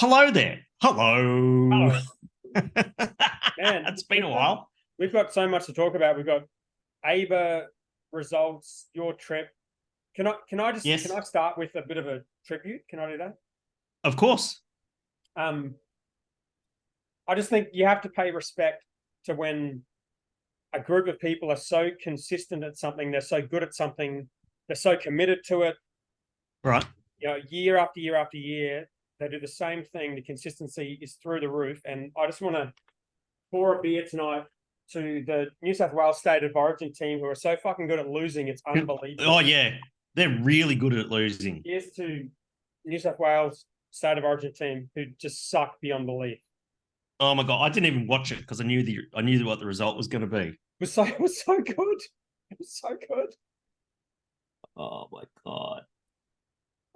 hello there. Hello. Hello. Man, It's been a while. We've got so much to talk about. We've got AIBA results, your trip. Can Yes, I start with a bit of a tribute? Can I do that? of course. Um, I just think you have to pay respect to when a group of people are so consistent at something, they're so good at something, they're so committed to it, Right. year after year after year, they do the same thing. The consistency is through the roof. And I just want to pour a beer tonight to the New South Wales State of Origin team who are so fucking good at losing. It's unbelievable. Oh, yeah. They're really good at losing. Here's to New South Wales State of Origin team who just suck beyond belief. Oh my God. I didn't even watch it because I knew what the result was going to be. It was so good. It was so good. Oh my God.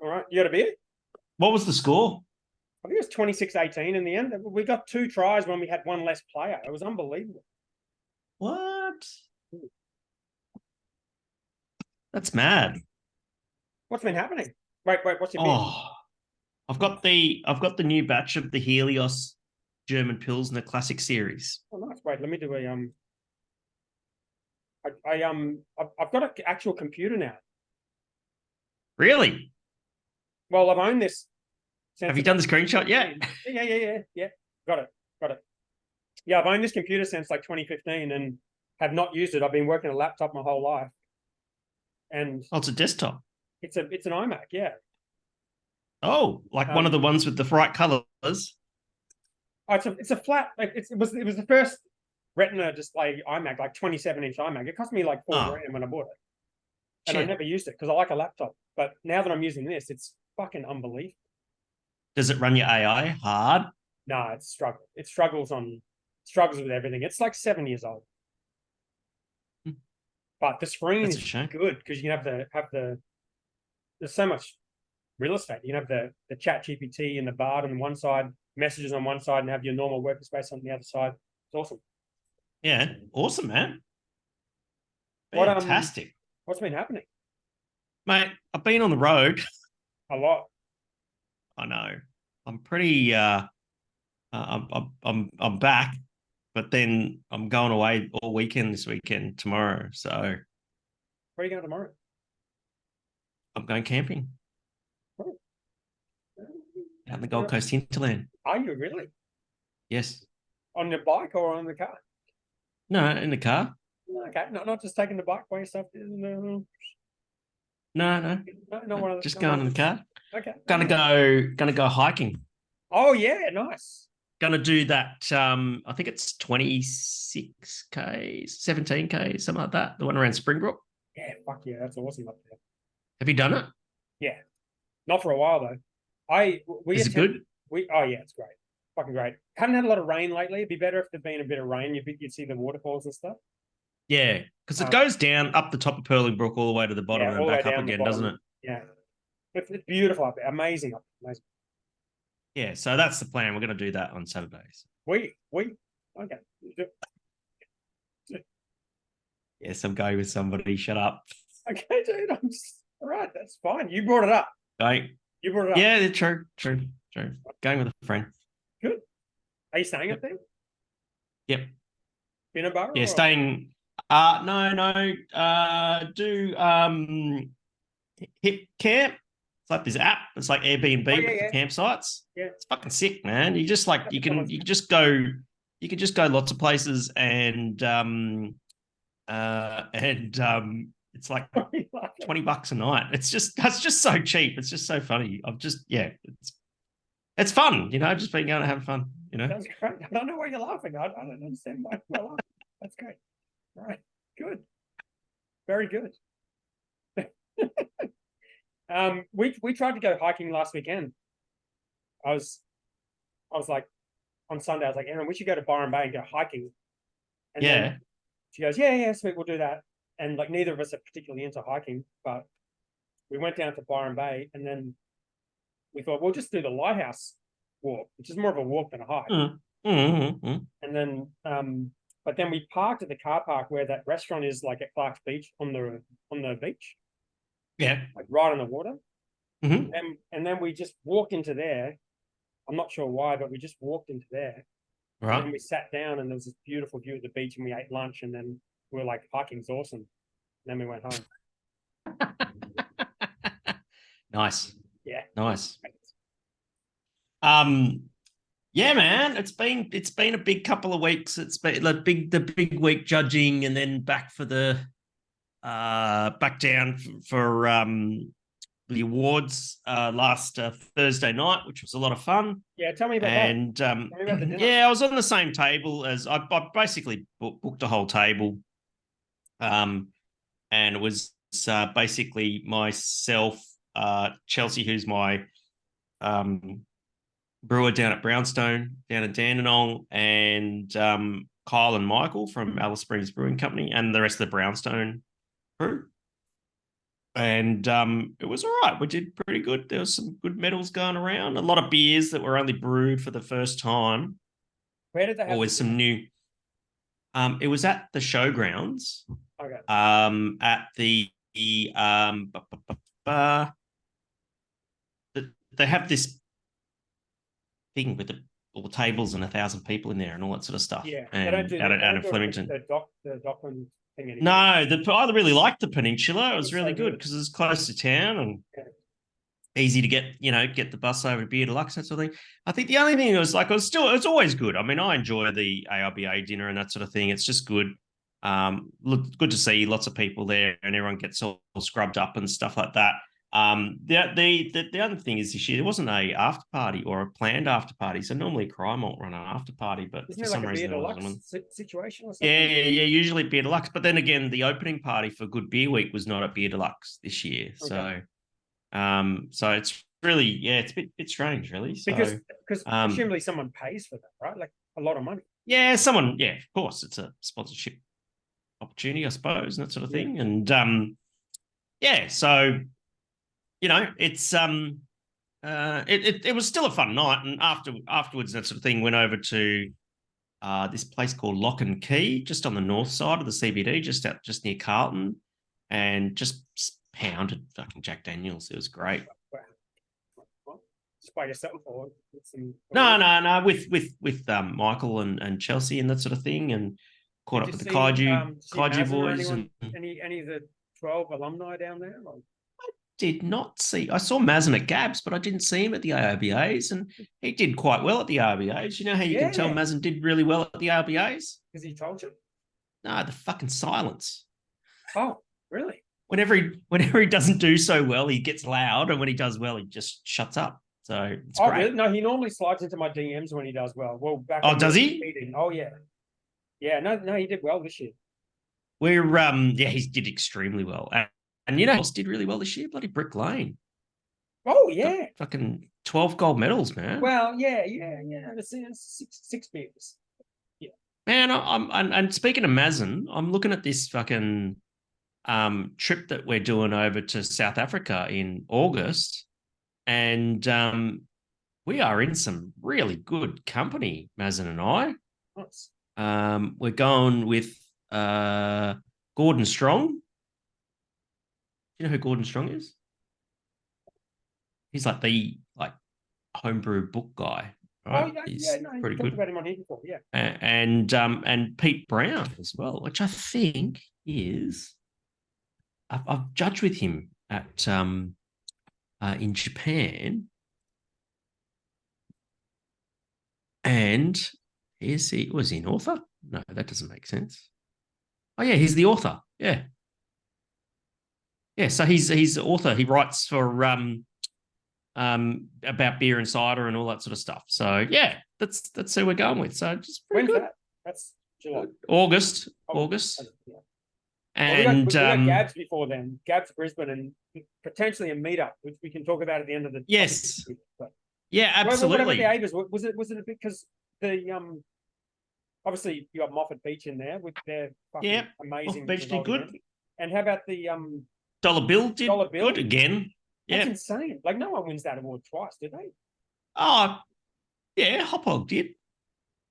All right. You got a beer? What was the score? I think it was 26-18 in the end. We got 2 tries when we had one less player. It was unbelievable. What? That's mad. What's been happening? Wait, what's your beer? Oh, I've got the new batch of the Helios German Pilsner Classic Series. Oh, nice. Wait, let me do a I've got an actual computer now. Really? Well, I've owned this. Have you done the screenshot yet? Yeah. Got it. Yeah, I've owned this computer since like 2015 and have not used it. I've been working a laptop my whole life. And Oh, it's a desktop. it's an iMac, yeah. Oh, like one of the ones with the bright colors. Oh, it's a flat. Like it was the first Retina display iMac, like 27-inch iMac. It cost me like $4,000 when I bought it, and I never used it because I like a laptop. But now that I'm using this, it's fucking unbelievable. Does it run your AI hard? No, it's struggle. It struggles with everything. It's like 7 years old. But the screen is good because you can have the there's so much real estate. You can have the chat GPT and the Bard on one side, messages on one side, and have your normal workspace on the other side. It's awesome. Yeah, awesome, man. Fantastic. What's been happening? Mate, I've been on the road. A lot. I know. I'm pretty I'm back, but then I'm going away all weekend this weekend tomorrow. So where are you going tomorrow? I'm going camping. Oh. Out in the Gold Coast hinterland. Are you really? Yes. On your bike or on the car? No, in the car. Okay, not just taking the bike by yourself. No. Just going in the car. Okay. Gonna go hiking. Oh yeah, nice. Gonna do that. I think it's 26K, 17K, something like that. The one around Springbrook. Yeah, fuck yeah, that's awesome up there. Have you done it? Yeah, not for a while though. Is it good? Oh yeah, it's great, fucking great. Haven't had a lot of rain lately. It'd be better if there'd been a bit of rain. You'd see the waterfalls and stuff. Yeah, because it goes down up the top of Purlingbrook all the way to the bottom and back up again, doesn't it? Yeah, it's beautiful up there. Amazing up there. Amazing. Yeah, so that's the plan. We're going to do that on Saturdays. Okay. Yes, I'm going with somebody. Shut up. Okay, dude. All right. That's fine. You brought it up. You brought it up. Yeah, true. Going with a friend. Good. Are you staying up there? Yep. In a bar? Yeah, staying. No. Hip Camp. It's like this app. It's like Airbnb for campsites. Yeah, it's fucking sick, man. You just like you can just go lots of places and it's like $20 a night. That's just so cheap. It's just so funny. It's fun, just being able to have fun, That's great. I don't know why you're laughing. I don't understand why you're laughing. That's great. All right. Good. Very good. We tried to go hiking last weekend. I was like on Sunday, I was like, Erin, we should go to Byron Bay and go hiking. And then she goes, yeah, sweet, we'll do that. And like neither of us are particularly into hiking, but we went down to Byron Bay and then we thought we'll just do the lighthouse walk, which is more of a walk than a hike. Mm-hmm. And then but then we parked at the car park where that restaurant is, like at Clark's Beach on the beach. Yeah. Like right on the water. Mm-hmm. And then we just walked into there I'm not sure why, but we just walked into there. And then Right. we sat down and there was this beautiful view of the beach and we ate lunch and then we were like, hiking's awesome. And then we went home. Nice. Yeah. Nice. Yeah, man, it's been a big couple of weeks. It's been the big week judging, and then back for the back down for the awards last Thursday night, which was a lot of fun. Yeah, tell me about And Tell me about the dinner. yeah, I was on the same table as I basically booked a whole table, and it was basically myself, Chelsea, who's my brewer down at Brownstone, down in Dandenong, and Kyle and Michael from Alice Springs Brewing Company, and the rest of the Brownstone crew. And it was all right. We did pretty good. There was some good medals going around. A lot of beers that were only brewed for the first time. Where did they have Always some new. It was at the showgrounds. Okay. At the they have this thing with all the tables and 1,000 people in there and all that sort of stuff. Yeah. And They don't do out of Flemington. The Dockland thing anymore. No, I really liked the Peninsula. It was It's really so good good. because it's close to town and easy to get the bus over to Beer Deluxe, that sort of thing. I think the only thing was like it's always good. I mean, I enjoy the AIBA dinner and that sort of thing. It's just good. Look, good to see lots of people there and everyone gets all scrubbed up and stuff like that. The other thing is this year there wasn't a after party or a planned after party. So normally Crime won't run an after party, but Isn't for it some like a reason Beer there wasn't one. Deluxe situation or something? Yeah. Usually Beer Deluxe, but then again, the opening party for Good Beer Week was not at Beer Deluxe this year. Okay. So it's really it's a bit strange, really. So, Because presumably someone pays for that, right? Like a lot of money. yeah, of course, it's a sponsorship opportunity, I suppose, and that sort of thing. And so it's it was still a fun night. And afterwards, that sort of thing, went over to this place called Lock and Key, just on the north side of the CBD, just near Carlton, and just pounded fucking Jack Daniels. It was great. Well, just by yourself or No, with Michael and Chelsea and that sort of thing, and caught up with the Kaiju boys. And any of the 12 alumni down there? Like, did not see. I saw Mazen at Gabs, but I didn't see him at the AIBAs, and he did quite well at the AIBAs. You know how you can tell Mazen did really well at the AIBAs? Because he told you? No, the fucking silence. Oh, really? Whenever he doesn't do so well, he gets loud, and when he does well, he just shuts up. So it's great. Really? No, he normally slides into my DMs when he does well. Well, back. Oh, does he? Meeting. Oh, yeah. Yeah, no, he did well this year. He did extremely well. And you know who else did really well this year? Bloody Brick Lane. Oh, yeah. Got fucking 12 gold medals, man. Well, yeah. It's six beers. Yeah. Man, and speaking of Mazen, I'm looking at this fucking trip that we're doing over to South Africa in August. And we are in some really good company, Mazen and I. Nice. We're going with Gordon Strong. You know who Gordon Strong is? He's like the homebrew book guy, right? He's pretty good. About him on here before, yeah. And Pete Brown as well, which I think is I've judged with him at in Japan, and was he an author? No, that doesn't make sense. Oh yeah, he's the author. Yeah. Yeah, so he's the author. He writes for about beer and cider and all that sort of stuff. So yeah, that's who we're going with. So just pretty good. That? That's July. August. Yeah. And we got Gabs before then. Gabs Brisbane and potentially a meetup, which we can talk about at the end of the yes. But, yeah, absolutely. What about the AIBAs? Was it a bit because the obviously you got Moffat Beach in there with their fucking amazing. Moffat Beach did good. And how about the Dollar Bill did good again. Yeah. That's insane. Like no one wins that award twice, did they? Oh, yeah, Hop Hog did.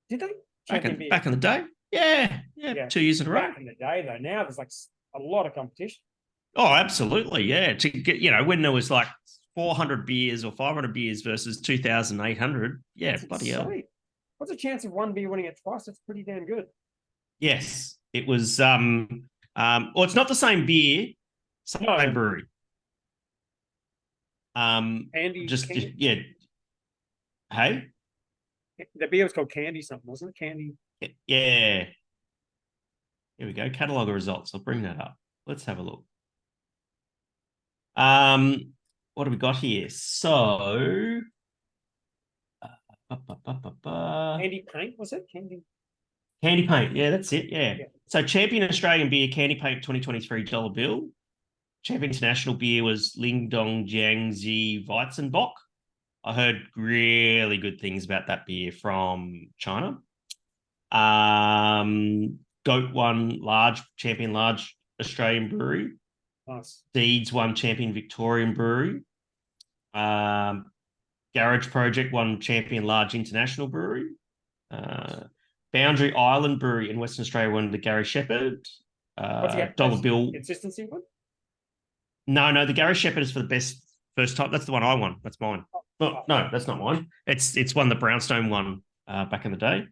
Did they? Back in the day. Yeah. 2 years in a row. Back in the day, though, now there's like a lot of competition. Oh, absolutely. Yeah. To get, when there was like 400 beers or 500 beers versus 2,800. Yeah, That's bloody hell. insane. What's the chance of one beer winning it twice? That's pretty damn good. Yes, it was. Well, it's not the same beer, same No. brewery. Candy, Yeah. Hey, the beer was called Candy something, wasn't it? Candy. yeah. Here we go. Catalog of results. I'll bring that up. Let's have a look. What have we got here? So, Candy Paint, was it? Candy Paint. Yeah, that's it. Yeah. Yeah. So, champion Australian beer, Candy Paint 2023 dollar bill. Champion international beer was Lingdong Jiangxi Weizenbock. I heard really good things about that beer from China. Goat won champion large Australian brewery. Nice. Deeds won champion Victorian brewery. Garage Project won champion large international brewery. Boundary Island Brewery in Western Australia won the Gary Shepherd. Dollar bill. Consistency one? No, the Gary Shepherd is for the best first time. That's the one I won. That's mine. No, that's not mine. It's one the Brownstone won back in the day.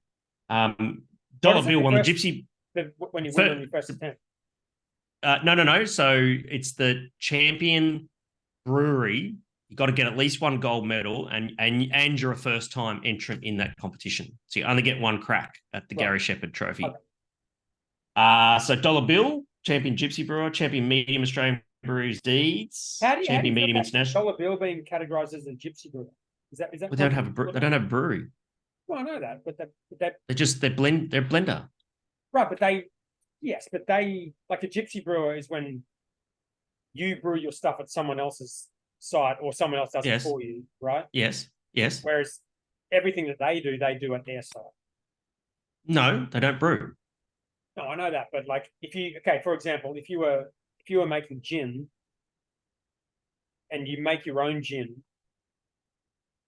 Dollar bill won the Gypsy. When you win on your first attempt. No. So it's the champion brewery. You got to get at least one gold medal, and you're a first time entrant in that competition. So you only get one crack at the Gary Shepherd Trophy. Okay. So dollar bill, champion Gypsy Brewer, champion medium Australian Breweries Deeds, champion medium international. Dollar bill being categorized as a Gypsy Brewer. Is that? Well, they don't have a brewery. Well, I know that, but they're blender. Right, but they like a Gypsy Brewer is when you brew your stuff at someone else's site or someone else does it for you, right? Yes. Whereas everything that they do at their site. No, they don't brew. No, I know that, but like for example, if you were making gin and you make your own gin,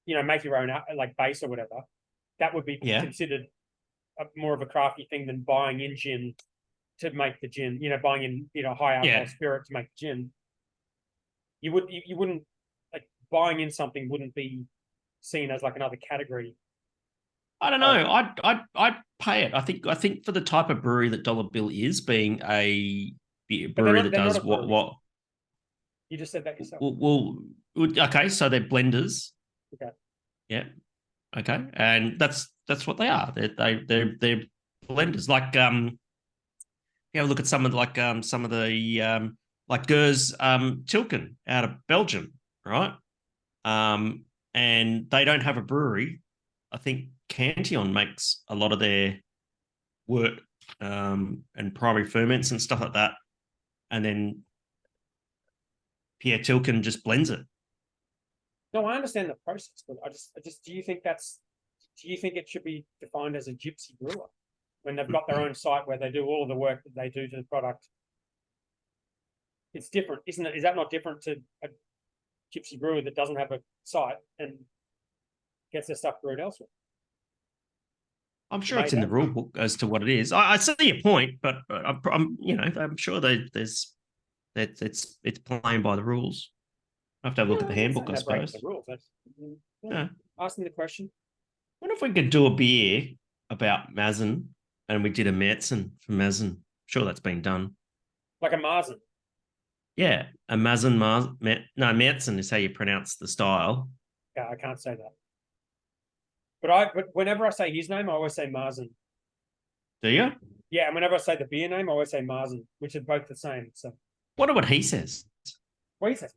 make your own like base or whatever, that would be considered more of a crafty thing than buying in gin to make the gin. Buying in high alcohol spirit to make the gin. You wouldn't like buying in something wouldn't be seen as like another category. I don't know. I'd pay it. I think for the type of brewery that Dollar Bill is, being a brewery that does what you just said that yourself. Well, okay, so they're blenders. Okay. Yeah. Okay, and that's what they are. They're blenders. Like you have a look at some of the like Gers Tilken out of Belgium, right? And they don't have a brewery. I think Cantillon makes a lot of their wort and primary ferments and stuff like that, and then Pierre Tilken just blends it. No, I understand the process, but I just do you think it should be defined as a Gypsy Brewer when they've got their own site where they do all of the work that they do to the product? It's different, isn't it? Is that not different to a Gypsy Brewer that doesn't have a site and gets their stuff brewed elsewhere? I'm sure it's in the rule book as to what it is. I see your point, but I'm sure it's playing by the rules. I have to have a look at the handbook, I suppose. The rules. Ask me the question. I wonder if we could do a beer about Mazen and we did a Märzen for Mazen. I'm sure that's been done. Like a Marzen? Yeah, a Mazen. Märzen is how you pronounce the style. Yeah, I can't say that. But whenever I say his name, I always say Marzen. Do you? Yeah, and whenever I say the beer name, I always say Marzen, which are both the same. So. Wonder what he says. What he says.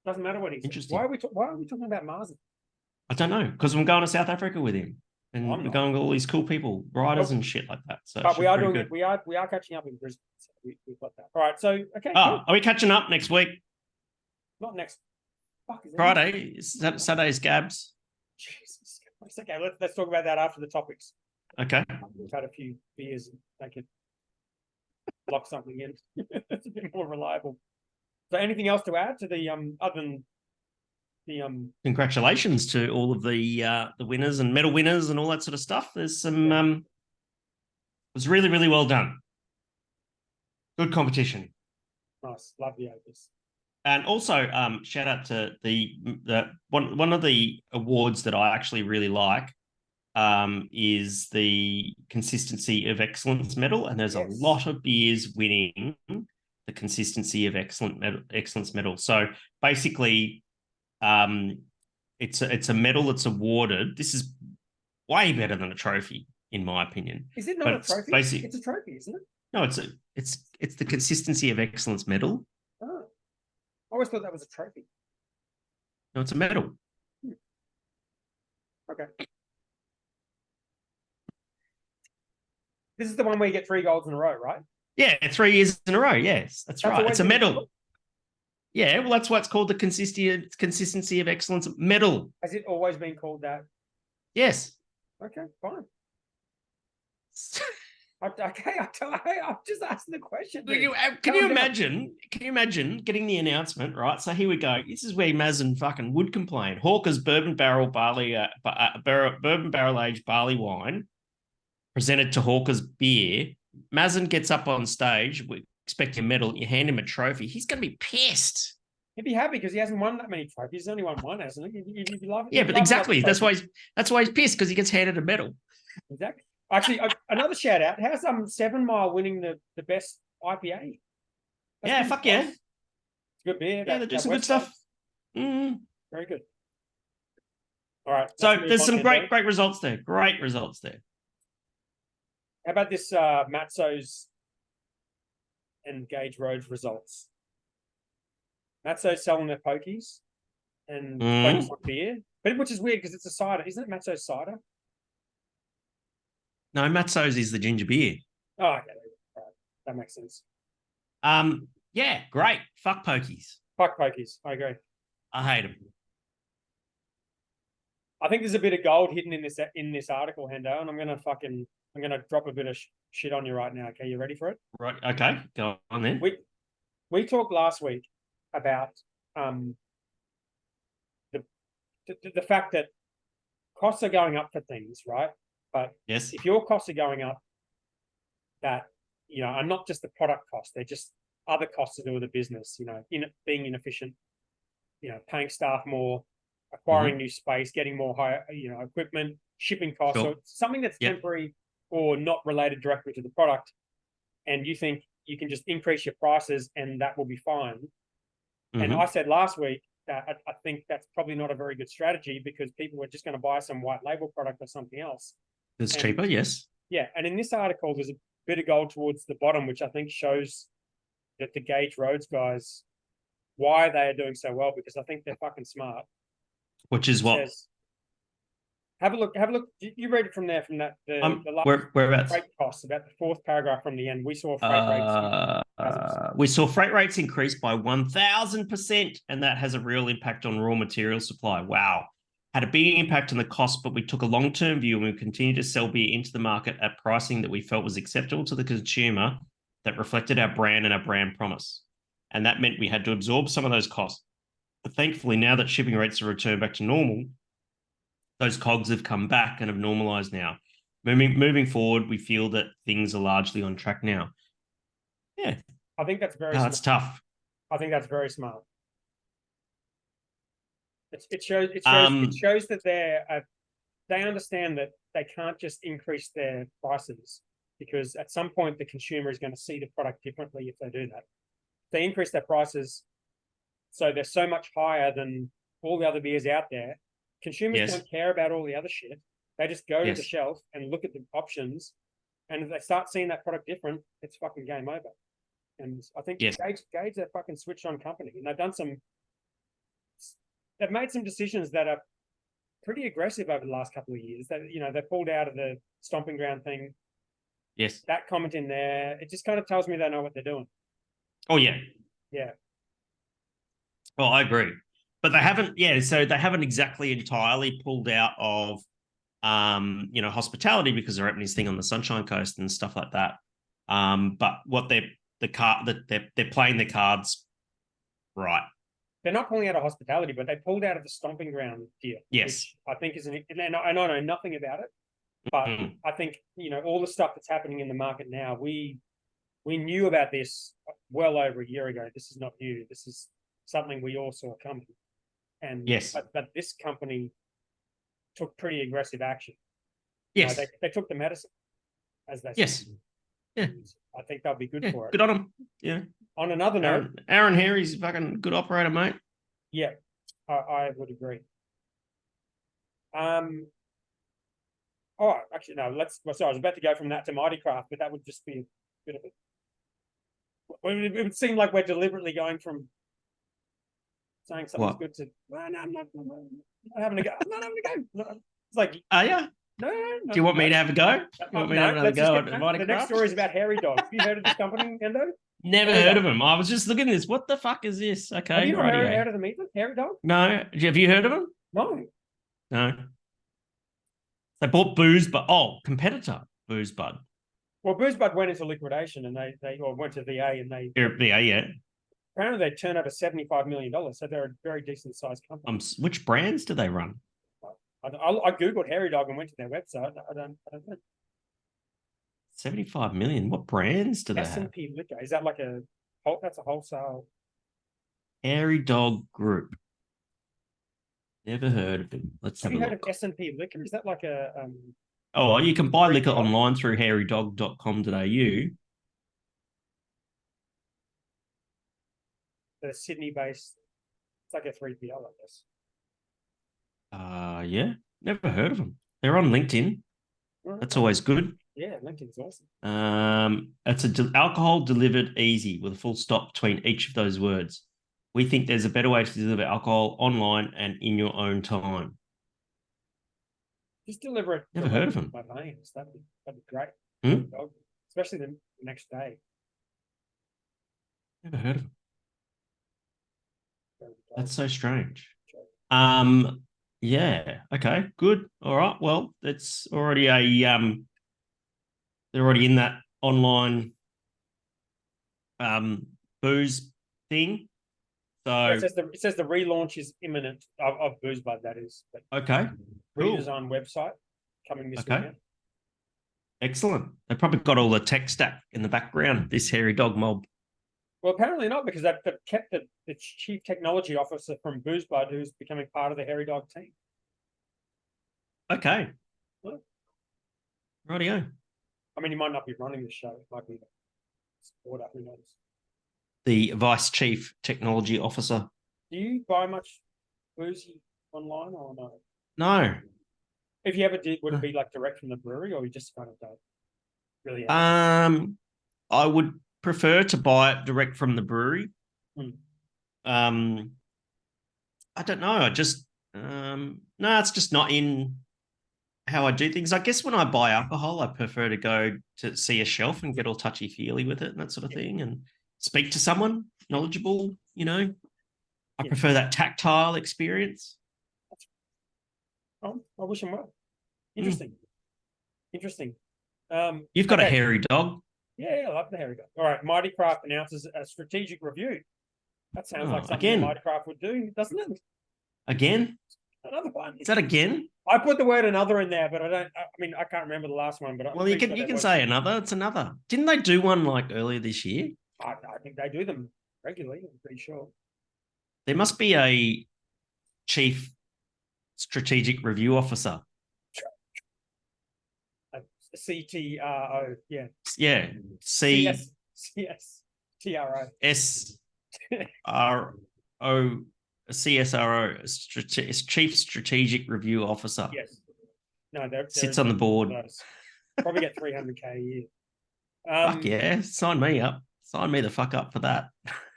Doesn't matter what he says. Interesting. Why are we talking about Marzen? I don't know, because I'm going to South Africa with him, and we're going with all these cool people, riders and shit like that. So, but we are doing it. We are catching up in Brisbane. So we've got that. All right. So okay. Cool. Are we catching up next week? Not next. Friday. Saturday's Gabs. Jesus. Okay. Let's talk about that after the topics. Okay. We've had a few beers and they can lock something in. It's a bit more reliable. So anything else to add to the other than the Congratulations to all of the winners and medal winners and all that sort of stuff. There's some it was really, really well done. Good competition. Nice. Love the AIBAs. And also, shout out to the one of the awards that I actually really like is the Consistency of Excellence medal, and there's a lot of beers winning the Consistency of Excellence medal. So basically, it's a medal that's awarded. This is way better than a trophy, in my opinion. Is it not a trophy? It's a trophy, isn't it? No, it's the Consistency of Excellence medal. Oh, I always thought that was a trophy. No, it's a medal. Okay. This is the one where you get 3 golds in a row, right? Yeah, 3 years in a row. Yes, that's right. It's a medal. Yeah, well, that's why it's called the Consistency of Excellence medal. Has it always been called that? Yes. Okay, fine. Okay, I'm just asking the question. Can you imagine getting the announcement, right? So here we go. This is where Mazen fucking would complain. Hawker's bourbon barrel aged barley wine presented to Hawker's beer. Mazen gets up on stage. We expect a medal. You hand him a trophy. He's going to be pissed. He'd be happy because he hasn't won that many trophies. He's only won one, hasn't he? He'd love, yeah, but exactly. That's why he's pissed, because he gets handed a medal. Exactly. Actually, another shout out. How's 7 Mile winning the best IPA? That's fuck yeah. It's good beer. Yeah, they do some good stuff. Very good. All right. So there's some great results there. Great results there. How about this Matzo's and Gage Road results? Matzo's selling their pokies and focus on beer, but which is weird because it's a cider, isn't it? Matzo's cider. No, Matzo's is the ginger beer. Oh, okay. Right. That makes sense. Yeah, great. Fuck pokies. Fuck pokies. I agree. I hate them. I think there's a bit of gold hidden in this article, Hendo, and I'm gonna drop a bit of shit on you right now. Okay, you ready for it? Right. Okay, go on then. We talked last week about the fact that costs are going up for things, right? But yes, if your costs are going up, that are not just the product cost; they're just other costs to do with the business. Being inefficient, paying staff more, acquiring new space, getting more higher, equipment, shipping costs, so something that's temporary or not related directly to the product, and you think you can just increase your prices and that will be fine. And I said last week that I think that's probably not a very good strategy because people are just going to buy some white label product or something else. It's cheaper, yes. Yeah, and in this article, there's a bit of gold towards the bottom, which I think shows that the Gage Roads guys, why they are doing so well, because I think they're fucking smart. Which is what? Have a look. You read it from there, from that the last whereabouts? Freight costs, about the 4th paragraph from the end. We saw freight rates increase by 1,000%, and that has a real impact on raw material supply. Wow. Had a big impact on the cost, but we took a long-term view and we continued to sell beer into the market at pricing that we felt was acceptable to the consumer, that reflected our brand and our brand promise. And that meant we had to absorb some of those costs. But thankfully, now that shipping rates have returned back to normal, those COGS have come back and have normalized now. Moving forward, we feel that things are largely on track now. Yeah. I think that's very smart. That's tough. I think that's very smart. It shows that they understand that they can't just increase their prices, because at some point the consumer is going to see the product differently if they do that. If they increase their prices so they're so much higher than all the other beers out there, consumers don't care about all the other shit. They just go to the shelf and look at the options, and if they start seeing that product different, it's fucking game over. And I think Gage are fucking switched on company, and they've made some decisions that are pretty aggressive over the last couple of years. That they pulled out of the stomping ground thing. Yes. That comment in there, it just kind of tells me they know what they're doing. Oh yeah. Yeah. Well, I agree. But they haven't, so they haven't exactly entirely pulled out of hospitality, because they're opening this thing on the Sunshine Coast and stuff like that. But what they're playing their cards right. They're not pulling out of hospitality, but they pulled out of the stomping ground deal. Yes. Which I think is and I know nothing about it, but I think, all the stuff that's happening in the market now, we knew about this well over a year ago. This is not new. This is something we all saw coming. And Yes. but this company took pretty aggressive action. Yes. They took the medicine, as they Yes. said. Yeah. I think they'll be good for it. Good on them. Yeah. On another note, Aaron here, he's a fucking good operator, mate. yeah, I would agree. Oh, actually, no. Sorry, I was about to go from that to Mighty Craft, but that would just be a bit of it. It would seem like we're deliberately going from saying something's good to, well, no, I'm not having a go. I'm not having a go. No. It's like, Are you? no. Do you want me to have a go? You want me to have another go at Mighty The Craft? next story is about Hairy Dog. Have you heard of this company, Endo? Never heard of him. I was just looking at this. What the fuck is this? Okay. Have you not heard of them either? Hairy Dog? No. Have you heard of them? No. No. They bought Booze, but competitor Booze Bud. Well, Booze Bud went into liquidation, and they went to VA, and VA, yeah. Apparently they turned over $75 million, so they're a very decent sized company. Which brands do they run? I googled Hairy Dog and went to their website. I don't know. 75 million. What brands do they have? S&P Liquor. Is that like that's a wholesale? Hairy Dog Group. Never heard of them. Let's have a look. Have you heard of S&P Liquor? Is that like a Oh, you can buy liquor online through hairydog.com.au. The Sydney-based. It's like a 3PL, I guess. Yeah, never heard of them. They're on LinkedIn. That's always good. Yeah, LinkedIn's awesome. It's alcohol delivered easy with a full stop between each of those words. We think there's a better way to deliver alcohol online and in your own time. Just deliver it. Never heard of them. By veins. That'd be great. Hmm? Especially the next day. Never heard of them. That's so strange. Yeah. Okay. Good. All right. Well, it's already they're already in that online booze thing. So it says the relaunch is imminent of Booze Bud. That is. Okay. Redesign website coming this weekend. Excellent. They probably got all the tech stack in the background. This Hairy Dog mob. Well, apparently not, because they've kept the chief technology officer from Booze Bud, who's becoming part of the Hairy Dog team. Okay. What? Rightio. I mean, he might not be running the show. It might be the supporter. Who knows? The vice chief technology officer. Do you buy much boozy online or no? No. If you ever did, would it be like direct from the brewery, or you just kind of don't really? I would prefer to buy it direct from the brewery. I don't know. I just no, it's just not in how I do things. I guess when I buy alcohol, I prefer to go to see a shelf and get all touchy-feely with it and that sort of thing, and speak to someone knowledgeable. I prefer that tactile experience. Oh, I wish him well. Interesting. You've got a hairy dog. Yeah, I love the hairy dog. All right, Mighty Craft announces a strategic review. That sounds like something Mighty Craft would do, doesn't it? Again? Another one. Is that again? I put the word another in there, but I can't remember the last one. But you can say another. It's another. Didn't they do one like earlier this year? I think they do them regularly. I'm pretty sure. There must be a chief strategic review officer. CTRO, yeah. Yeah. CSTRO. SRO. CSRO, Chief Strategic Review Officer. Yes. No, they're sits on the board. Probably get $300K a year. Fuck yeah. Sign me up. Sign me the fuck up for that.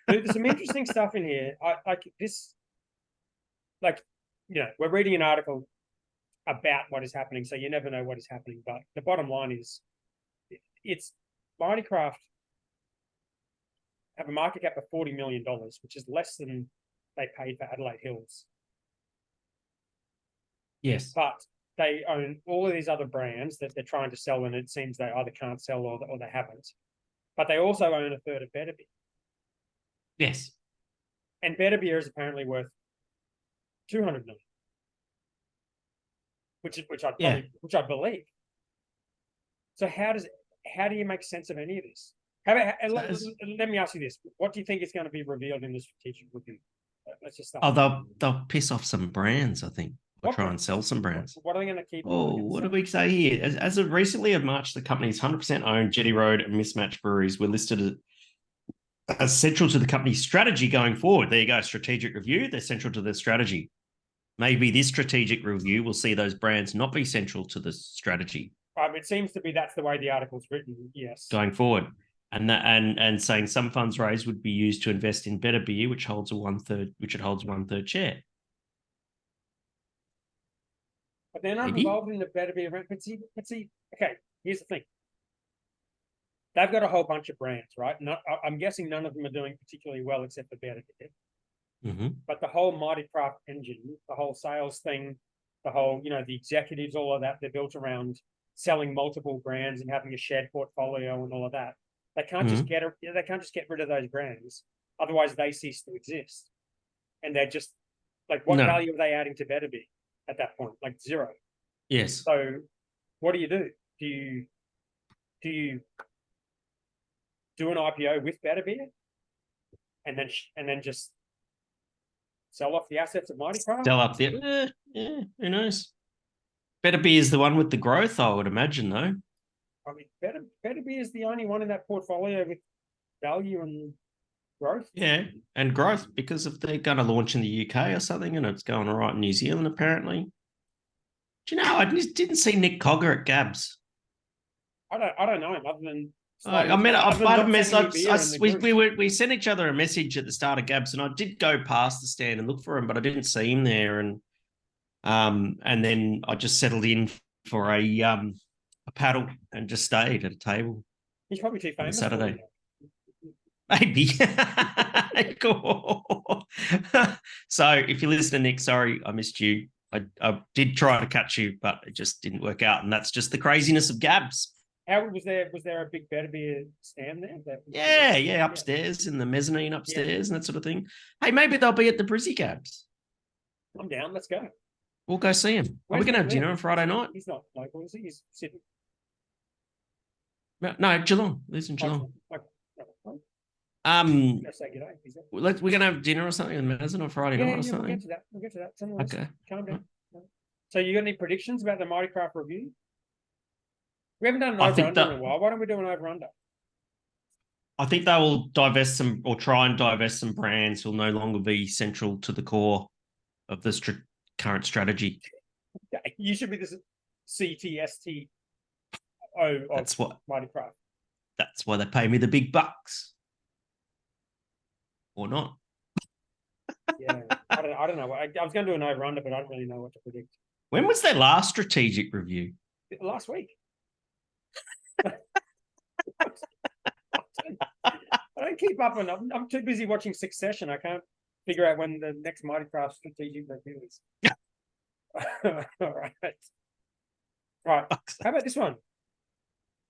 There's some interesting stuff in here. We're reading an article about what is happening, so you never know what is happening. But the bottom line is, it's Mighty Craft have a market cap of $40 million, which is less than they paid for Adelaide Hills. Yes. But they own all of these other brands that they're trying to sell, and it seems they either can't sell or they haven't. But they also own a third of BatB. Yes. And BatB is apparently worth $200 million. Which I believe. So how do you make sense of any of this? Let me ask you this: what do you think is going to be revealed in the strategic review? Let's just start. Oh, they'll piss off some brands, I think, or try and sell some brands. What are they going to keep? Oh, what did we say here? As of recently of March, the company's 100% owned Jetty Road and Mismatch breweries were listed as central to the company's strategy going forward. There you go, strategic review. They're central to their strategy. Maybe this strategic review will see those brands not be central to the strategy. It seems to be that's the way the article's written. Yes, going forward, and saying some funds raised would be used to invest in BatB Beer, which holds one-third share. But they're not involved in the BatB Beer event. But see. Okay, here's the thing. They've got a whole bunch of brands, right? I'm guessing none of them are doing particularly well except for BatB Beer. Mm-hmm. But the whole Mighty Craft engine, the whole sales thing, the whole, the executives, all of that, they're built around selling multiple brands and having a shared portfolio and all of that. They can't just get rid of those brands. Otherwise, they cease to exist. And they're just like, what value are they adding to BatB Beer at that point? Like zero. Yes. So what do? Do you do an IPO with BatB Beer and then just sell off the assets of Mighty Craft? Sell up there. Yeah, who knows? BatB Beer is the one with the growth, I would imagine, though. I mean, BatB Beer is the only one in that portfolio with value and growth. Yeah, and growth, because if they're going to launch in the UK or something and it's going all right in New Zealand, apparently. Do you know, I just didn't see Nick Cogger at Gabs. I don't know him other than... we sent each other a message at the start of Gabs, and I did go past the stand and look for him, but I didn't see him there. And then I just settled in for a paddle and just stayed at a table. He's probably too famous. Saturday, maybe. Cool. So if you listen to Nick, sorry I missed you. I did try to catch you, but it just didn't work out, and that's just the craziness of Gabs. How was there a big BatB Beer stand there? Yeah, upstairs in the mezzanine upstairs and that sort of thing. Hey, maybe they'll be at the Brizzy Gabs. I'm down. Let's go. We'll go see him. Are we going to have dinner on Friday night? He's not local, is he? He's Sydney. No, Geelong. Lives in Geelong. Okay. We're going to have dinner or something in Mezzanine on Friday night or something. We'll get to that. Okay. Calm down. So you got any predictions about the Mighty Craft review? We haven't done an over-under in a while. Why don't we do an over-under? I think they will divest some, or try and divest some brands who will no longer be central to the core of the current strategy. You should be the CTSTO of Mighty Craft. That's why they pay me the big bucks. Or not. Yeah, I don't know. I was going to do an over-under, but I don't really know what to predict. When was their last strategic review? Last week. I don't keep up on. I'm too busy watching Succession. I can't figure out when the next Mighty Craft strategic review is. All right. Right. How about this one?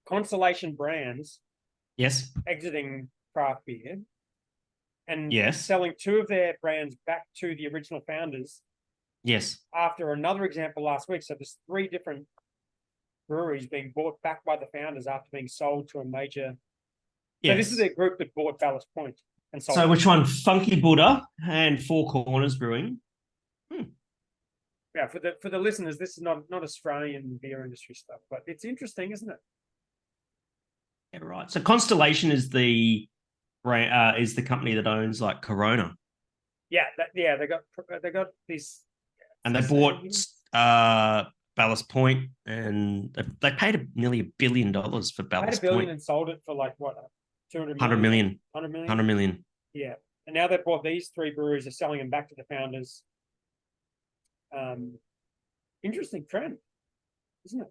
Constellation Brands. Yes. Exiting craft beer. And yes, selling two of their brands back to the original founders. Yes. After another example last week. So there's 3 different breweries being bought back by the founders after being sold to a major. Yes. So this is a group that bought Ballast Point and sold. So which one? Funky Buddha and Four Corners Brewing. Yeah, for the listeners, this is not Australian beer industry stuff, but it's interesting, isn't it? Yeah, right. So Constellation is the company that owns like Corona. Yeah, they got these, and they bought Ballast Point, and they paid nearly $1 billion for Ballast Point. $1 billion Point. And sold it for like what, 100 million. 100 million. Yeah, and now they've bought these 3 breweries, are selling them back to the founders. Interesting trend, isn't it?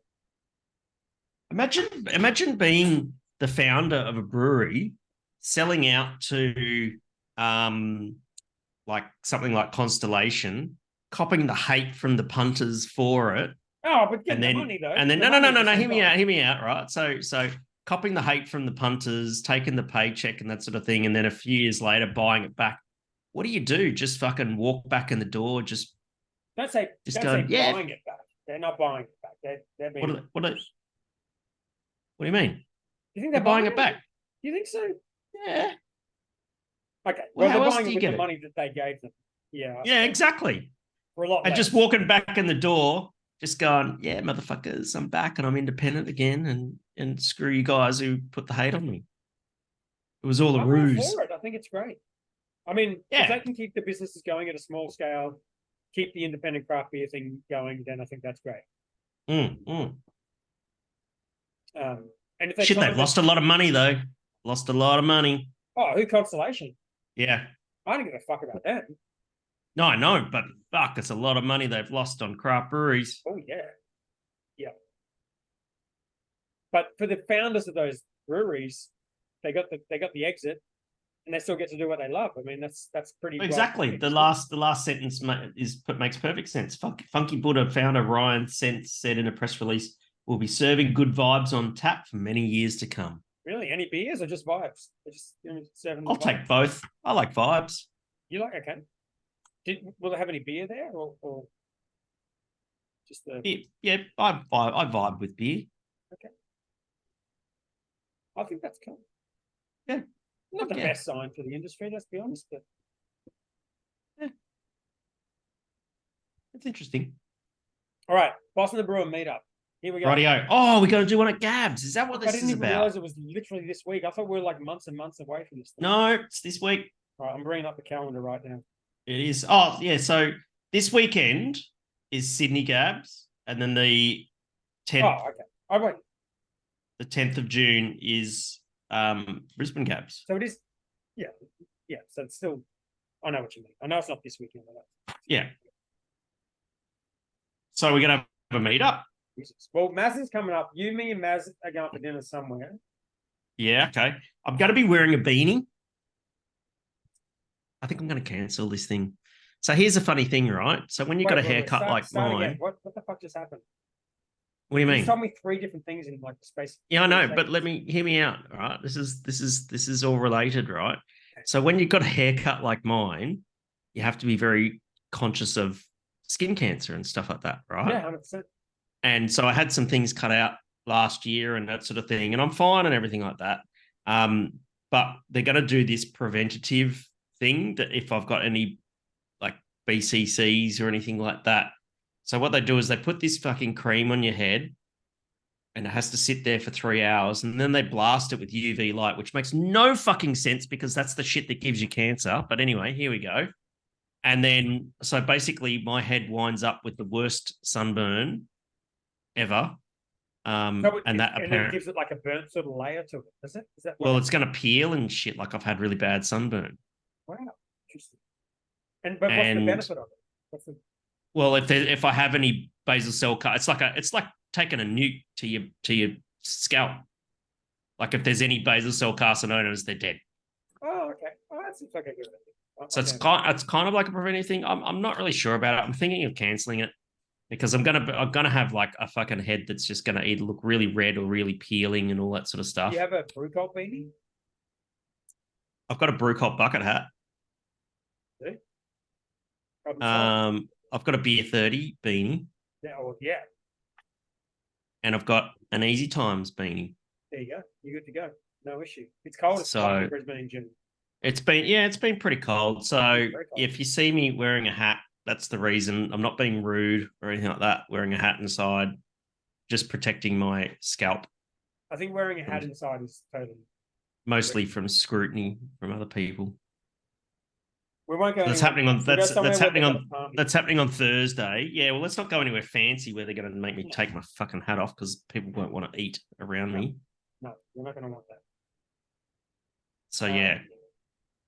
Imagine being the founder of a brewery, selling out to like something like Constellation, copping the hate from the punters for it. Oh, but getting the money though. And then no, hear me out, right? So copping the hate from the punters, taking the paycheck and that sort of thing, and then a few years later buying it back. What do you do? Just fucking walk back in the door, Don't say buying it back. They're not buying it back. They're being... What do you mean? You think they're buying it back? You think so? Yeah. Okay. Well, they're buying it with the money that they gave them. Yeah. Yeah, exactly. For a lot And less. just walking back in the door, just going, yeah, motherfuckers, I'm back and I'm independent again, and screw you guys who put the hate on me. It was all a I'm all ruse. for it. I think it's great. I mean, if Yeah. they can keep the businesses going at a small scale, keep the independent craft beer thing going, then I think that's great. Mm. And if they Shit, they've lost a lot of money though. Lost a lot of money. Oh, who Constellation? Yeah. I don't give a fuck about that. No, I know, but fuck, it's a lot of money they've lost on craft breweries. Oh yeah, yeah. But for the founders of those breweries, they got the exit, and they still get to do what they love. I mean, that's pretty Exactly. The last sentence makes perfect sense. Funky Buddha founder Ryan Sense said in a press release, "We'll be serving good vibes on tap for many years to come." Really, any beers or just vibes? They're just serving. I'll take both. I like vibes. You like okay? Will they have any beer there or just the? Yeah, I vibe with beer. Okay, I think that's cool. Yeah, not the best sign for the industry, let's be honest, but yeah, it's interesting. All right, Boston the Brewer meetup. Here we go. Rightio. Oh, we got to do one at Gabs. Is that what this is about? I didn't even realize it was literally this week. I thought we were like months and months away from this thing. No, it's this week. All right, I'm bringing up the calendar right now. It is. Oh, yeah. So this weekend is Sydney Gabs, and then the 10th. Oh, okay. I wait. The 10th of June is Brisbane Gabs. So it is. Yeah. So it's still. I know what you mean. I know it's not this weekend. Yeah. So we're gonna have a meetup. Well, Maz is coming up. You, me, and Maz are going for dinner somewhere. Yeah. Okay. I'm gonna be wearing a beanie. I think I'm going to cancel this thing. So here's a funny thing, right? So when you've got a haircut like mine, what the fuck just happened? What do you mean? You told me 3 different things in like the space. Yeah, I know, but hear me out. All right, this is all related, right? So when you've got a haircut like mine, you have to be very conscious of skin cancer and stuff like that, right? Yeah, 100%. And so I had some things cut out last year and that sort of thing, and I'm fine and everything like that. But they're going to do this preventative thing that if I've got any like BCCs or anything like that. So what they do is they put this fucking cream on your head and it has to sit there for 3 hours, and then they blast it with UV light, which makes no fucking sense because that's the shit that gives you cancer. But anyway, here we go. And then, so basically my head winds up with the worst sunburn ever. And then gives it like a burnt sort of layer to it, does it? Is that well, it's going to peel and shit like I've had really bad sunburn. Wow, interesting. But what's the benefit of it? Well, if I have any basal cell it's like taking a nuke to your scalp. Like if there's any basal cell carcinomas, they're dead. Oh, okay. Oh, that seems like a good idea. So it's kind of like a preventive thing. I'm not really sure about it. I'm thinking of canceling it because I'm gonna have like a fucking head that's just gonna either look really red or really peeling and all that sort of stuff. Do you have a brew cult beanie? I've got a brew cult bucket hat. See? I've got a beer 30 beanie. Yeah. And I've got an Easy Times beanie. There you go. You're good to go. No issue. It's cold in Brisbane in June. It's been pretty cold. So if you see me wearing a hat, that's the reason. I'm not being rude or anything like that. Wearing a hat inside, just protecting my scalp. I think wearing a hat inside is totally. Mostly from scrutiny from other people. We won't go. So that's happening on Thursday. Yeah, well, let's not go anywhere fancy where they're going to make me take my fucking hat off because people won't want to eat around me. No, we're not going to want that. So yeah.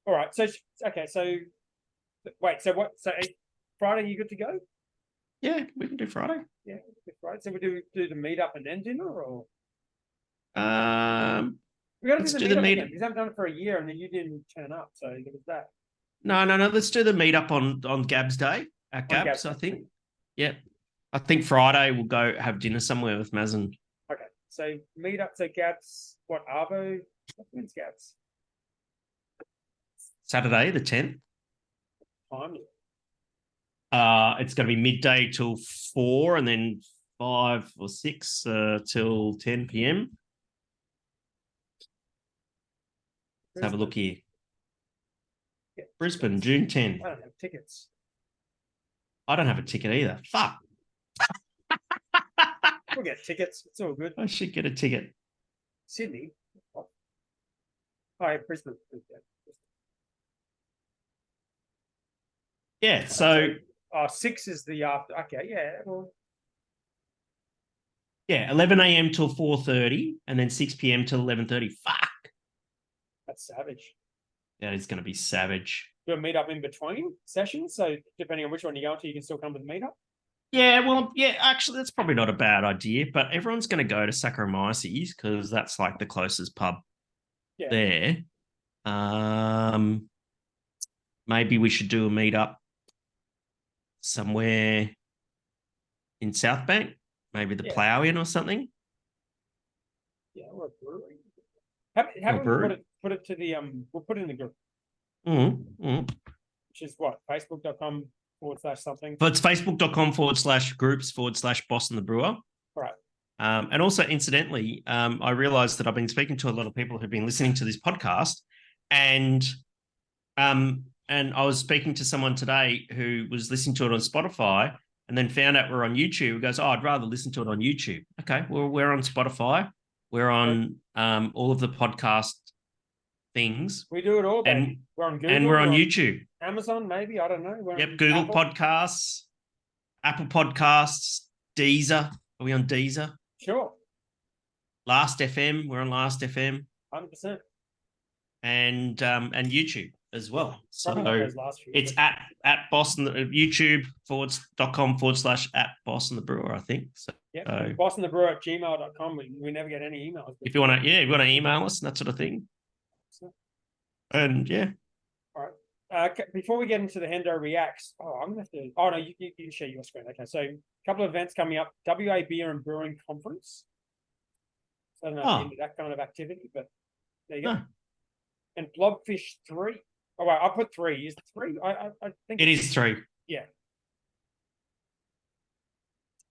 All right. So okay. So wait. So what? So Friday, you good to go? Yeah, we can do Friday. Yeah, Friday. So we do the meetup and then dinner, or we got to do the meetup because I haven't done it for a year, and then you didn't turn up. So it was that. No. Let's do the meetup on Gab's Day at Gab's. I think. Yeah, I think Friday we'll go have dinner somewhere with Mazen. Okay, so meetup. So Gab's what? Arvo. When's Gab's? Saturday the 10th. Time. It's going to be midday till 4, and then 5 or 6 till 10 p.m. Let's have a look here. Brisbane, June 10. I don't have tickets. I don't have a ticket either. Fuck. We'll get tickets. It's all good. I should get a ticket. Sydney. Hi, Brisbane. Yeah, so 6 is the after. Okay, yeah. Well, 11 a.m. till 4:30 and then 6 p.m. till 11:30. Fuck. that's savage. That is going to be savage. Do a meetup in between sessions, so depending on which one you go to, you can still come to the meetup. Yeah, well, yeah, actually, that's probably not a bad idea, but everyone's going to go to Saccharomyces because that's like the closest pub there. Maybe we should do a meetup somewhere in South Bank, maybe the Plough Inn or something. Yeah, or a brewery. Have put it to the we'll put it in the group. Which is what? Facebook.com/something. But it's Facebook.com/groups/Boss and the Brewer. Right. And also, incidentally, I realized that I've been speaking to a lot of people who've been listening to this podcast, and I was speaking to someone today who was listening to it on Spotify and then found out we're on YouTube. He goes, "Oh, I'd rather listen to it on YouTube." Okay, well, we're on Spotify. We're on all of the podcast things. We do it all, baby. We're on Google. And we're on YouTube. Amazon, maybe. I don't know. Google Podcasts, Apple Podcasts, Deezer. Are we on Deezer? Sure. Last FM. We're on Last FM. 100%. And YouTube as well. So it's at Boston, YouTube.com/@Boston the Brewer, I think. So Boston the Brewer @gmail.com. We never get any emails. If you want to email us and that sort of thing. And all right. Before we get into the Hendo Reacts, I'm gonna have to. Oh no, you can share your screen. Okay, so a couple of events coming up. WA Beer and Brewing Conference. So I don't know if you're into that kind of activity, but there you go. And Blobfish 3. Oh, well, I put 3. Is it 3? I think it is 3. Yeah.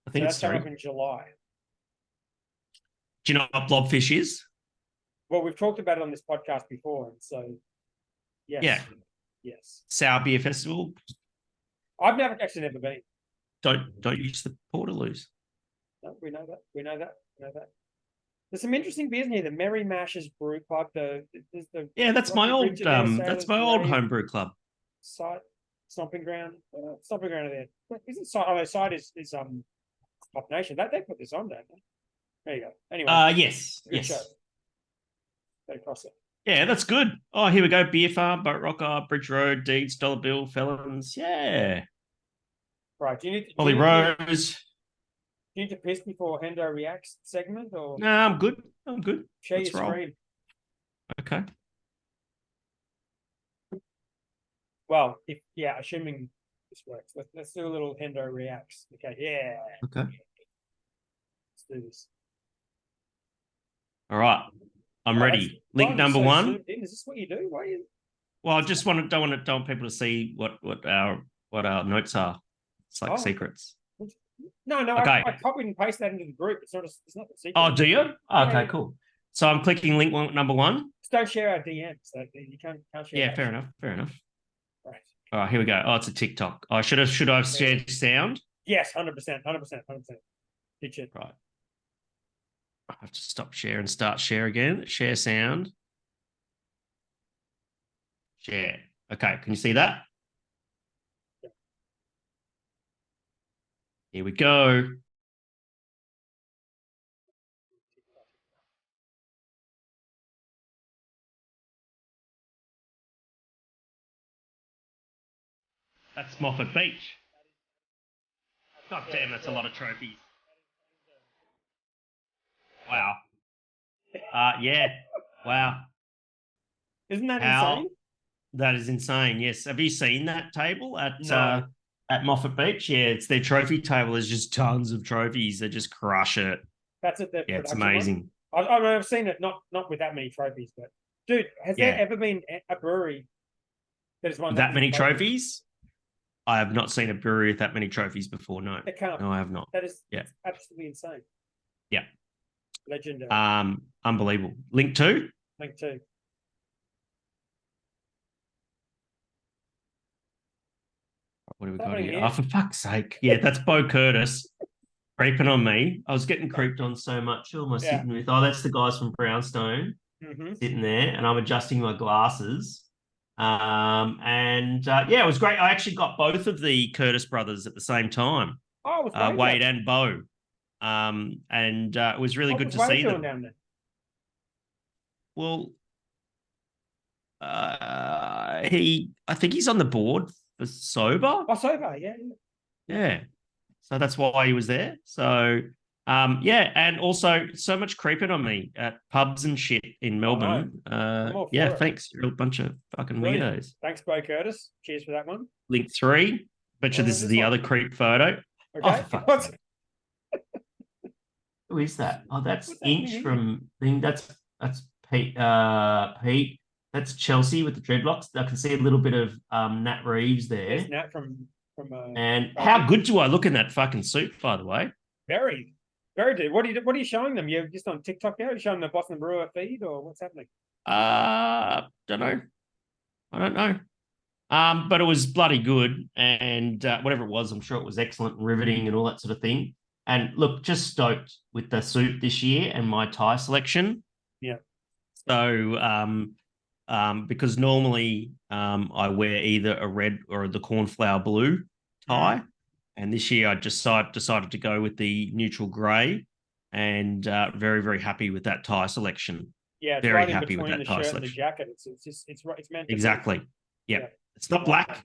I think it's 3. That's up in July. Do you know what Blobfish is? Well, we've talked about it on this podcast before, and so yes. Yeah. Yes. Sour Beer Festival. I've never been. Don't use the Portaloos. No, we know that. There's some interesting beers in here. The Merry Mashers Brew Club. That's my old homebrew club. Stomping Ground. Stomping Ground there. Isn't side? Oh, side is Pop Nation. They put this on, don't they? There you go. Anyway. Yes. Good show. Go across it. Yeah, that's good. Oh, here we go. Beer Farm, Boat Rocker, Bridge Road, Deeds, Dollar Bill, Felons. Yeah. Right. Do you need Holly Rose. Do you need to piss before Hendo Reacts segment, or? No, I'm good. Share your screen. Okay. Well, assuming this works, let's do a little Hendo Reacts. Okay. Yeah. Okay. Let's do this. All right. I'm ready. Link number 1. Is this what you do? Why are you? Well, I just don't want people to see what our notes are. It's like secrets. No. Okay. I copied and pasted that into the group. It's not the secret. Oh, do you? Okay, cool. So I'm clicking link number 1. Just don't share our DMs. So you can't share. Yeah, fair enough. Right. All right, here we go. Oh, it's a TikTok. Oh, should I have shared sound? Yes, 100%. Did you? Right. I have to stop share and start share again. Share sound. Share. Okay, can you see that? Here we go. That's Moffat Beach. God damn, that's a lot of trophies. Wow. Yeah. Wow. Isn't that insane? That is insane. Yes. Have you seen that table at Moffat Beach? Yeah, it's their trophy table. There's just tons of trophies. They just crush it. That's it. Yeah, it's amazing. I've seen it, not with that many trophies, but dude, has there ever been a brewery that has won that many trophies? I have not seen a brewery with that many trophies before. No, no, I have not. That is absolutely insane. Yeah, legendary. Unbelievable. Link 2. Link 2. What have we What's got happening here? here? Oh, for fuck's sake. Yeah, that's Bo Curtis creeping on me. I was getting creeped on so much. Who am I sitting with? Oh, that's the guys from Brownstone sitting there, and I'm adjusting my glasses. Yeah, it was great. I actually got both of the Curtis brothers at the same time, Oh, it was Wade. Wade and Bo. It was really What good was to Wade see doing them. down there? Well, I think he's on the board for sober. Oh, sober, yeah. Yeah. So that's why he was there. So yeah, and also so much creeping on me at pubs and shit in Melbourne. Yeah, thanks. You're a bunch of fucking weirdos. Thanks, Bo Curtis. Cheers for that one. Link 3. Bet you this is the other creep photo. Okay. Oh, who is that? Oh, that's Inch from thing. That's Pete. Pete. That's Chelsea with the dreadlocks. I can see a little bit of Nat Reeves there. There's Nat from and how good do I look in that fucking suit, by the way? Very, very good. What are you showing them? You're just on TikTok now? Are you showing the Boston Brewer feed or what's happening? Don't know. I don't know. But it was bloody good, and whatever it was, I'm sure it was excellent and riveting and all that sort of thing. And look, just stoked with the suit this year and my tie selection. Yeah. So, because normally I wear either a red or the cornflower blue tie, and this year I just decided to go with the neutral grey, and very, very happy with that tie selection. Yeah, it's very right happy in with between that the tie shirt and the selection. jacket. It's meant to exactly. Be. Yep. Yeah, it's not black.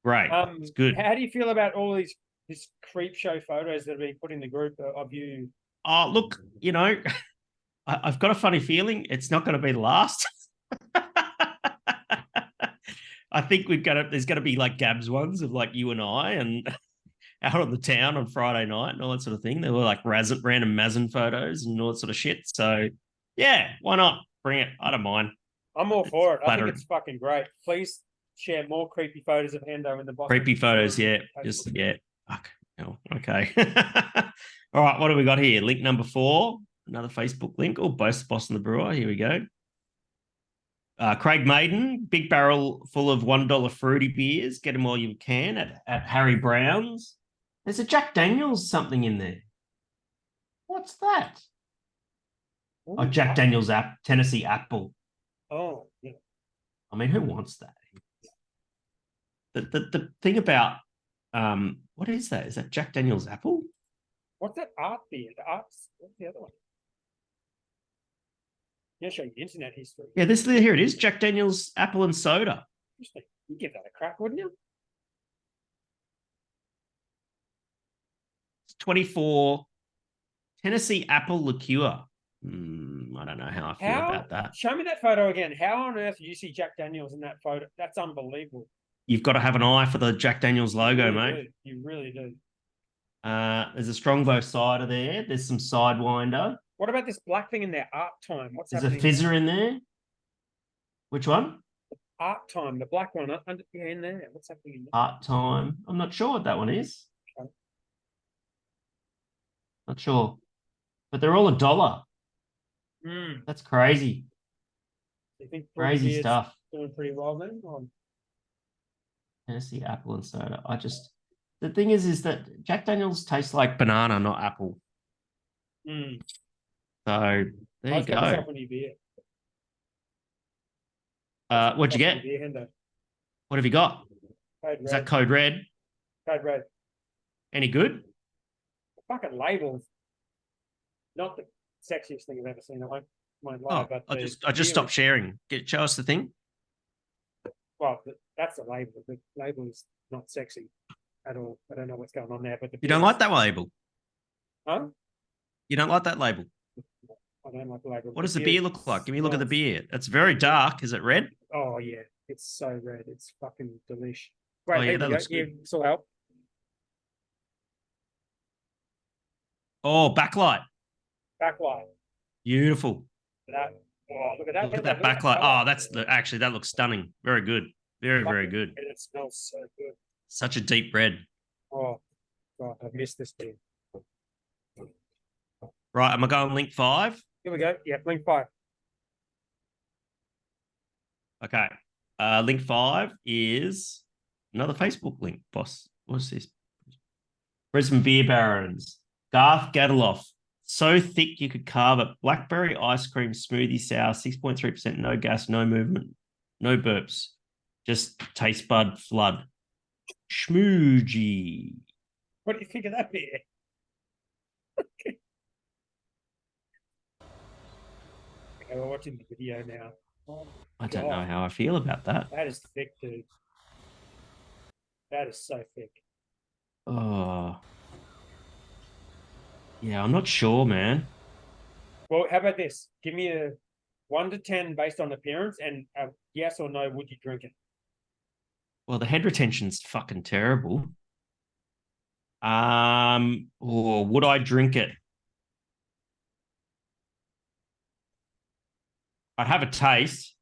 Great. It's good. How do you feel about all these creep show photos that are being put in the group of you? Oh, look, I've got a funny feeling it's not going to be the last. I think there's going to be like Gab's ones of like you and I and out on the town on Friday night and all that sort of thing. There were like random Mazin photos and all that sort of shit. So yeah, why not? Bring it. I don't mind. I'm all for it. I think it's fucking great. Please share more creepy photos of Hendo in the Boston. Creepy photos, yeah. Just, yeah. Fuck. Oh, okay. All right, what do we got here? Link number 4, another Facebook link. Oh, both Boston the Brewer. Here we go. Craig Maiden, big barrel full of $1 fruity beers. Get them while you can at Harry Brown's. There's a Jack Daniels something in there. What's that? Ooh, Jack Daniels Tennessee Apple. Oh, yeah. I mean, who wants that? The thing about what is that? Is that Jack Daniels Apple? What's that art beer? What's the other one? Yeah, show you internet history. Yeah, here it is. Jack Daniels Apple and Soda. Interesting. You'd give that a crack, wouldn't you? It's 24 Tennessee Apple liqueur. I don't know how I feel about that. Show me that photo again. How on earth did you see Jack Daniels in that photo? That's unbelievable. You've got to have an eye for the Jack Daniels logo, mate. You really do. There's a Strongbow cider there. There's some Sidewinder. What about this black thing in there? Art Time. What's There's happening? There's a fizzer in there. Which one? Art Time, the black one in there. What's happening in there? Art Time. I'm not sure what that one is. Okay. Not sure. But they're all $1. That's crazy. You think crazy stuff. Doing pretty well then? Or? Tennessee Apple and Soda. The thing is that Jack Daniels tastes like banana, not apple. So there you go. What'd you get? What have you got? Is that Code Red? Code Red. Any good? Fucking labels. Not the sexiest thing I've ever seen. I won't lie. But I just stopped sharing. Show us the thing. Well, that's the label. The label is not sexy at all. I don't know what's going on there. But you don't like that label? Huh? You don't like that label? I don't like the label. What does the beer look like? Give me a look at the beer. It's very dark. Is it red? Oh, yeah. It's so red. It's fucking delish. Great. Oh, yeah, that looks good. This will help. Oh, backlight. Backlight. Beautiful. Look at that. Look at that backlight. Oh, actually, that looks stunning. Very good. Very, very good. And it smells so good. Such a deep red. Oh, God, I've missed this beer. Right, am I going link 5? Here we go. Yeah, link 5. Okay. Link 5 is Another Facebook link, boss. What's this? Brisbane Beer Barons. Garth Gadaloff. So thick you could carve it. Blackberry ice cream smoothie sour, 6.3%, no gas, no movement, no burps. Just taste bud flood. Schmoogey. What do you think of that beer? Okay, we're watching the video now. Oh, I don't know how I feel about that. that is thick, dude. That is so thick. Oh. Yeah, I'm not sure, man. Well, how about this? Give me a 1 to 10 based on appearance, and a yes or no, would you drink it? Well, the head retention's fucking terrible. Or would I drink it? I'd have a taste.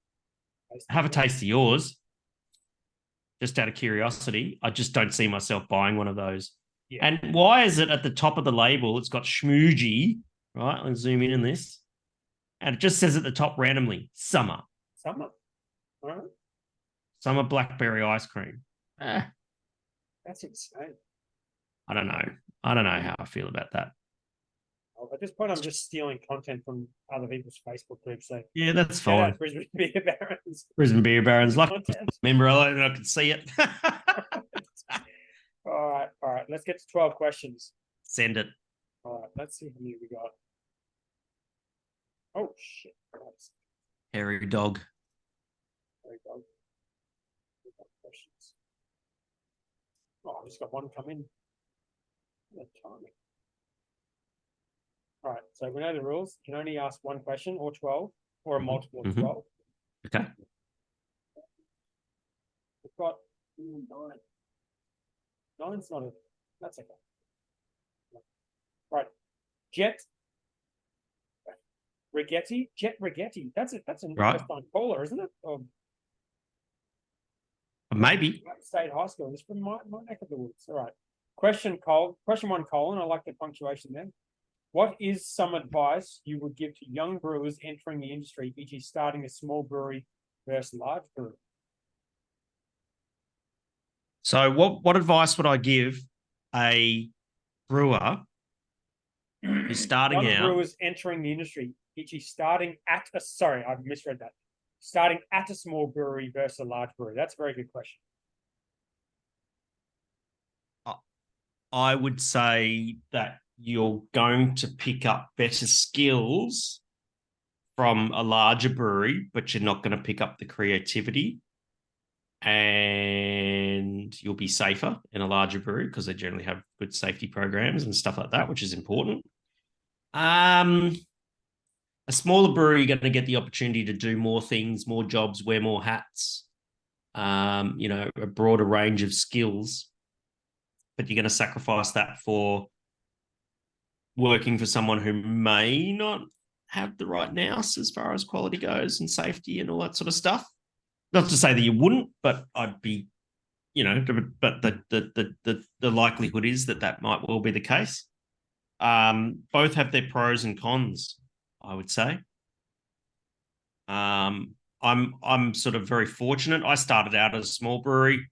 Have a taste of yours. Just out of curiosity. I just don't see myself buying one of those. Yeah. And why is it at the top of the label? It's got schmoogey, right? Let's zoom in on this. And it just says at the top randomly, summer. Summer. All right. Summer blackberry ice cream. That's insane. I don't know. I don't know how I feel about that. Oh, at this point, I'm just stealing content from other people's Facebook groups. So Yeah, that's shout out fine. Brisbane Beer Barons. Brisbane Beer Barons. Like, Content. remember, I can see it. All right. Let's get to 12 questions. Send it. All right, let's see how many we got. Oh shit! Hairy dog. There we go. We've got questions. Oh, I just got one come in. What timing. All right, so we know the rules. You can only ask one question or 12 or a multiple of 12. Okay. We've got 9. 9's not a, that's okay. Right. Jet Rigetti. That's a Right. first time caller, isn't it? Maybe. State High School. It's from my neck of the woods. All right. Question 1, Colin. I like the punctuation there. What is some advice you would give to young brewers entering the industry, e.g., starting a small brewery versus large brewery? So, what advice would I give a brewer who's starting Young out? brewers entering the industry, e.g., starting at a sorry, I've misread that. Starting at a small brewery versus a large brewery. That's a very good question. I would say that you're going to pick up better skills from a larger brewery, but you're not going to pick up the creativity. And you'll be safer in a larger brewery because they generally have good safety programs and stuff like that, which is important. A smaller brewery, you're going to get the opportunity to do more things, more jobs, wear more hats, a broader range of skills. But you're going to sacrifice that for working for someone who may not have the right nous as far as quality goes and safety and all that sort of stuff. Not to say that you wouldn't, but I'd be, but the likelihood is that might well be the case. Both have their pros and cons, I would say. I'm sort of very fortunate. I started out as a small brewery.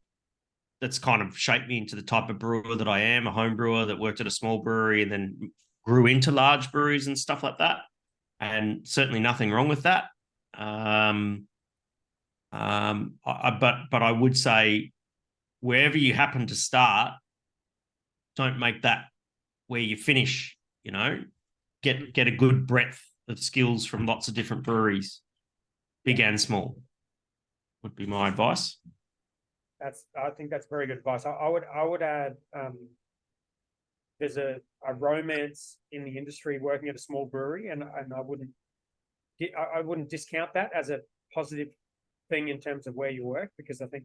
That's kind of shaped me into the type of brewer that I am, a home brewer that worked at a small brewery and then grew into large breweries and stuff like that. And certainly nothing wrong with that. But I would say wherever you happen to start, don't make that where you finish. Get a good breadth of skills from lots of different breweries, big and small. Would be my advice. I think that's very good advice. I would add there's a romance in the industry working at a small brewery, and I wouldn't discount that as a positive thing in terms of where you work, because I think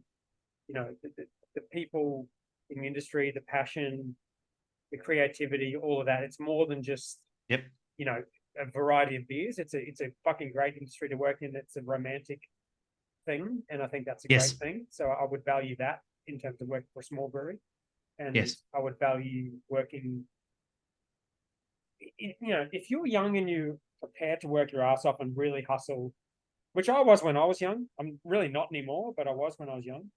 the people in the industry, the passion, the creativity, all of that, it's more than just a variety of beers. It's a fucking great industry to work in. It's a romantic thing, and I think that's a great thing. So I would value that in terms of working for a small brewery, and I would value working. If you're young and you're prepared to work your ass off and really hustle, which I was when I was young. I'm really not anymore, but I was when I was young.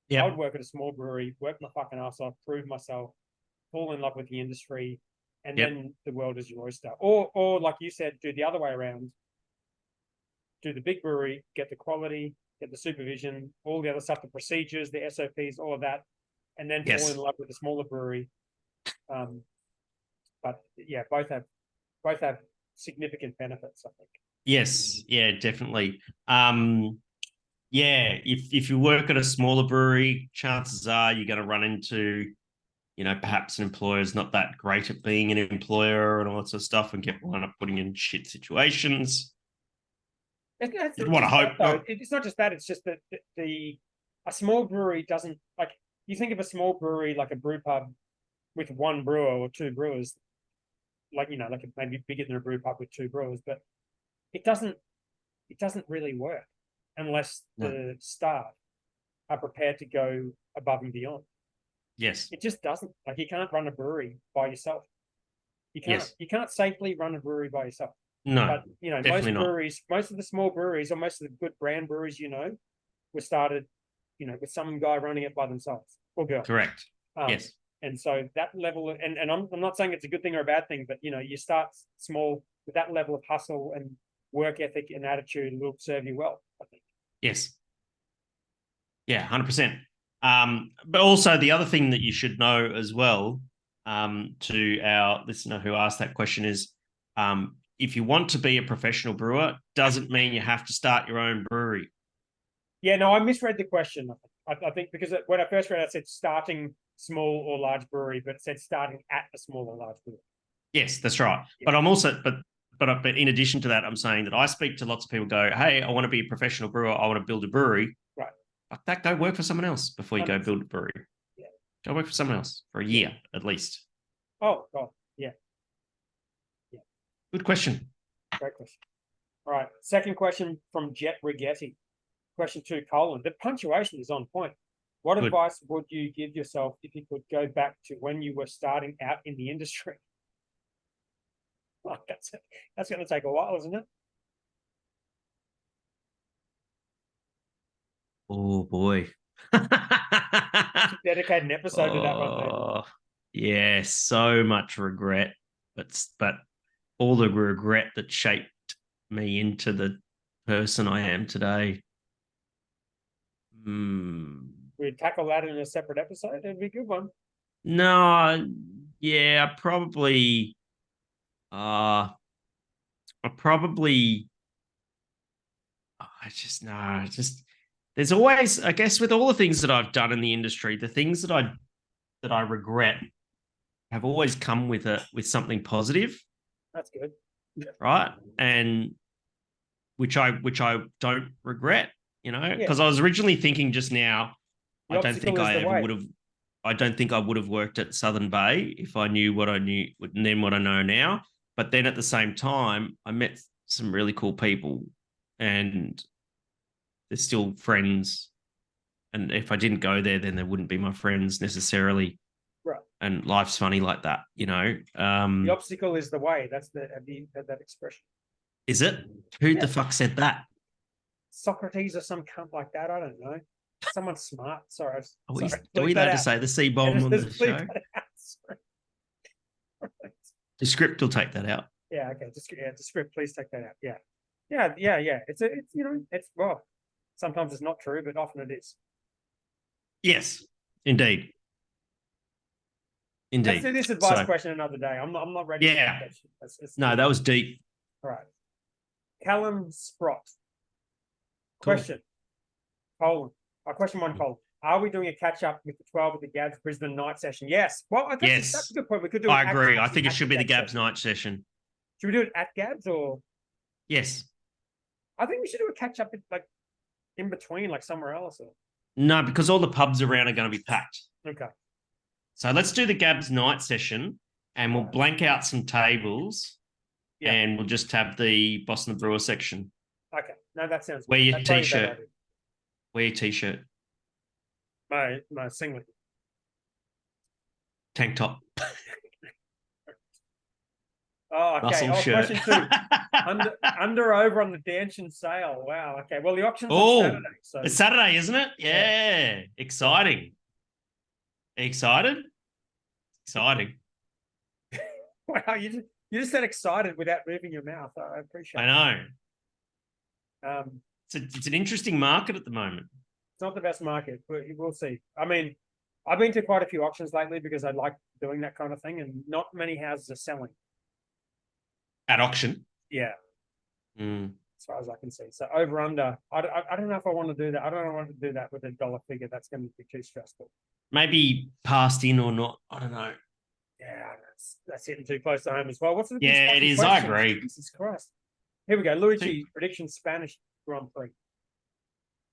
Yep. I would work at a small brewery, work my fucking ass off, prove myself, fall in love with the industry, and Yep. then the world is your oyster. Or like you said, do the other way around. Do the big brewery, get the quality, get the supervision, all the other stuff, the procedures, the SOPs, all of that, and then fall in love with the smaller brewery. But yeah, both have significant benefits, I think. Yes. Yeah, definitely. Yeah, if you work at a smaller brewery, chances are you're going to run into, perhaps an employer's not that great at being an employer and all that sort of stuff, and get wound up putting in shit situations. You'd want to hope not. It's not just that. It's just that a small brewery doesn't, like, you think of a small brewery like a brew pub with one brewer or two brewers, like it may be bigger than a brew pub with two brewers, but it doesn't really work unless the staff are prepared to go above and beyond. Yes. It just doesn't. Like, you can't run a brewery by yourself. You can't. Yes. You can't safely run a brewery by yourself. No. But most breweries, most of the small breweries, or most of the good brand breweries, were started, with some guy running it by themselves or girl. Correct. Yes. And so that level of, and I'm not saying it's a good thing or a bad thing, but you start small with that level of hustle and work ethic and attitude will serve you well, I think. Yes. Yeah, 100%. But also the other thing that you should know as well, to our listener who asked that question is, if you want to be a professional brewer, doesn't mean you have to start your own brewery. Yeah, no, I misread the question. I think because when I first read it, I said starting small or large brewery, but it said starting at a small or large brewery. Yes, that's right. Yeah. But I'm also, but in addition to that, I'm saying that I speak to lots of people go, hey, I want to be a professional brewer. I want to build a brewery. Right. Fuck that, go work for someone else before you go build a brewery. Yeah. Go work for someone else for a year at least. Oh, God. Yeah. Yeah. Good question. Great question. All right. Second question from Jet Rigetti. Question 2, colon. The punctuation is on point. What advice would you give yourself if you could go back to when you were starting out in the industry? Oh, that's going to take a while, isn't it? Oh boy. Dedicate an episode to that one, mate. Yeah, so much regret, but all the regret that shaped me into the person I am today. We'd tackle that in a separate episode. It'd be a good one. No, yeah, probably. I just there's always, I guess, with all the things that I've done in the industry, the things that I regret have always come with something positive. That's good. Right. And which I don't regret, because I was originally thinking just now, I don't think I would have worked at Southern Bay if I knew what I knew and then what I know now. But then at the same time, I met some really cool people and they're still friends. And if I didn't go there, then they wouldn't be my friends necessarily. Right. And life's funny like that, The obstacle is the way. Have you heard that expression? Is it? Who the fuck said that? Socrates or some cunt like that. I don't know. Someone smart. Sorry. Are we allowed to say the C-bomb on the show? The script will take that out. Yeah, okay. The script, please take that out. Yeah. It's well, sometimes it's not true, but often it is. Yes, indeed. Let's do this advice question another day. I'm not ready. Yeah. No, that was deep. All right. Callum Sprott. Question. Colon. Question 1, colon. Are we doing a catch up with the 12 at the Gabs Brisbane night session? Yes. Well, I guess that's a good point. We could do. I agree. I think it should be the Gabs night session. Should we do it at Gabs or? Yes. I think we should do a catch up in between, like somewhere else. Or... No, because all the pubs around are going to be packed. Okay. So let's do the Gabs night session and we'll blank out some tables and we'll just have the Boston the Brewer section. Okay. No, that sounds good. Wear your t-shirt. Wear your t-shirt. My singlet. Tank top. Oh, okay. muscle Oh, shirt. question 2. Under over on the Danshan sale. Wow. Okay. Well, the auction's on Oh, Saturday. So it's Saturday, isn't it? Yeah. Exciting. Excited? Exciting. wow, you just said excited without moving your mouth. I appreciate I it. know. It's an interesting market at the moment. It's not the best market, but we'll see. I mean, I've been to quite a few auctions lately because I like doing that kind of thing, and not many houses are selling. At auction. Yeah, Mm. as far as I can see. So over under, I don't know if I want to do that. I don't want to do that with a dollar figure. That's going to be too stressful. Maybe passed in or not. I don't know. Yeah, that's hitting too close to home as well. What's the Yeah, it is. I agree. Jesus Christ. Here we go. Luigi, prediction Spanish Grand Prix.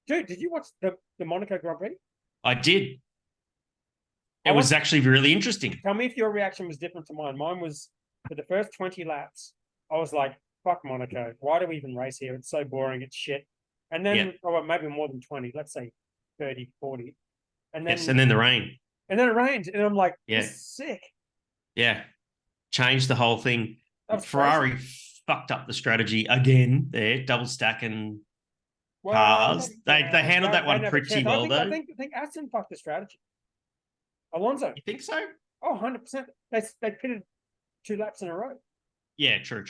Dude, did you watch the Monaco Grand Prix? I did. It was actually really interesting. Tell me if your reaction was different to mine. Mine was for the first 20 laps, I was like, fuck Monaco. Why do we even race here? It's so boring. It's shit. And then, maybe more than 20, let's say 30, 40. And then, and then the rain. And then it rained. And I'm like, this is sick. Yeah. Changed the whole thing. Ferrari fucked up the strategy again there, double stacking cars. They handled that one pretty well, though. I think Aston fucked the strategy. Alonso. You think so? Oh, 100%. They pitted 2 laps in a row. Yeah, true.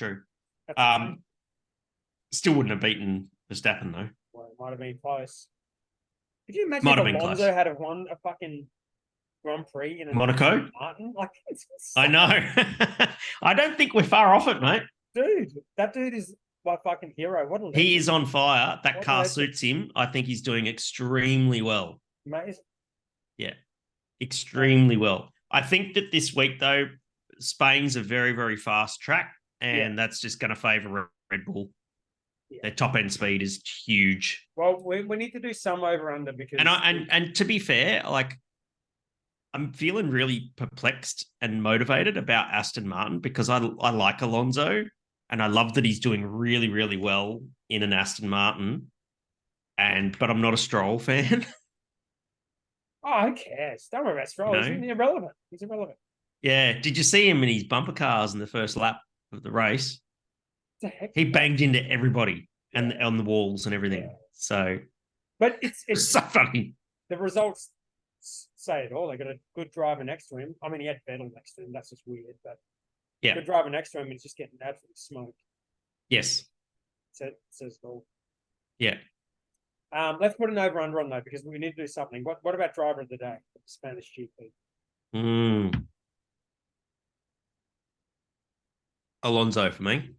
Still wouldn't have beaten Verstappen, though. Well, it might have been close. Could you imagine if Alonso had won a fucking Grand Prix in Monaco? Martin? Like, I know. I don't think we're far off it, mate. Dude, that dude is my fucking hero. What a legend. He is on fire. That car suits him. I think he's doing extremely well. Amazing. Yeah, extremely well. I think that this week, though, Spain's a very, very fast track, and that's just going to favour Red Bull. Their top end speed is huge. Well, we need to do some over under because and to be fair, like I'm feeling really perplexed and motivated about Aston Martin because I like Alonso and I love that he's doing really, really well in an Aston Martin. But I'm not a Stroll fan. Oh, who cares? Don't worry about Stroll. He's irrelevant. He's irrelevant. Yeah. Did you see him in his bumper cars in the first lap of the race? He banged into everybody and on the walls and everything. Yeah. So, but it's so funny. The results say it all. They got a good driver next to him. I mean, he had Vettel next to him. That's just weird, but good driver next to him is just getting absolutely smoked. Yes. So it says it all. Yeah. Let's put an over under on though because we need to do something. What about driver of the day? The Spanish GP. Alonso for me.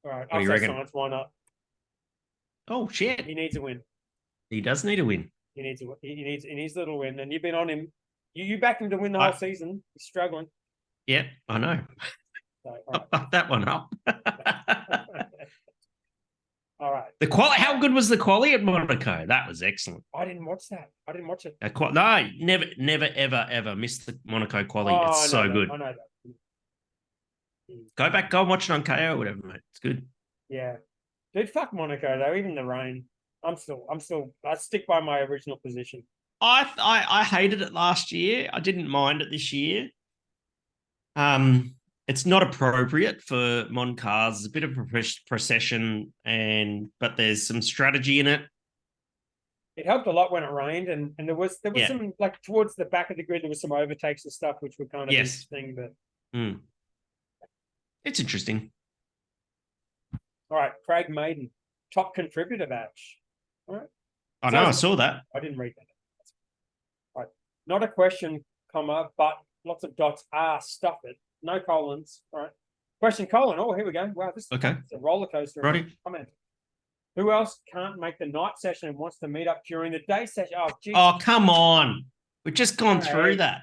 All right, what do you reckon? Science, why not? Oh shit! He needs a win. He does need a win. He needs a little win, and you've been on him. You backed him to win the whole season. He's struggling. Yeah, I know. So, I fucked that one up. All right. How good was the quali at Monaco? That was excellent. I didn't watch that. I didn't watch it. No, never, ever miss the Monaco quali. It's so good. I know that. Go back, go and watch it on KO or whatever, mate. It's good. Yeah. Dude, fuck Monaco though, even the rain. I stick by my original position. I hated it last year. I didn't mind it this year. It's not appropriate for Mon cars. It's a bit of a procession, but there's some strategy in it. It helped a lot when it rained, and there was some, like towards the back of the grid, there was some overtakes and stuff which were kind of interesting, but it's interesting. All right, Craig Maiden, top contributor badge. All right. I know, I saw that. I didn't read that. All right. Not a question, comma, but lots of dots. Stuff it. No colons. All right. Question colon. Oh, here we go. Wow, this is a roller coaster. Righty. Comment. Who else can't make the night session and wants to meet up during the day session? Oh, geez. Oh, come on. We've just gone through that.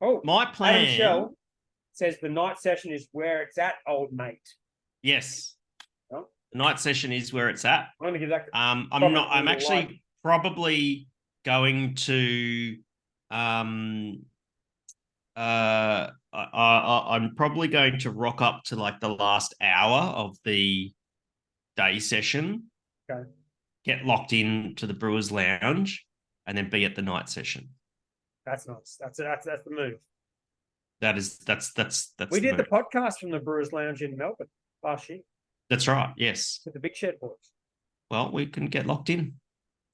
Oh, my plan. Adam Shell says the night session is where it's at, old mate. Yes. Oh. The night session is where it's at. I'm going to give that. I'm actually probably going to. I'm probably going to rock up to like the last hour of the day session. Okay. get locked in to the Brewers Lounge, and then be at the night session. That's nice. That's the move. That's We did move. the podcast from the Brewers Lounge in Melbourne last year. That's right. Yes. With the Big Shed boys. Well, we can get locked in.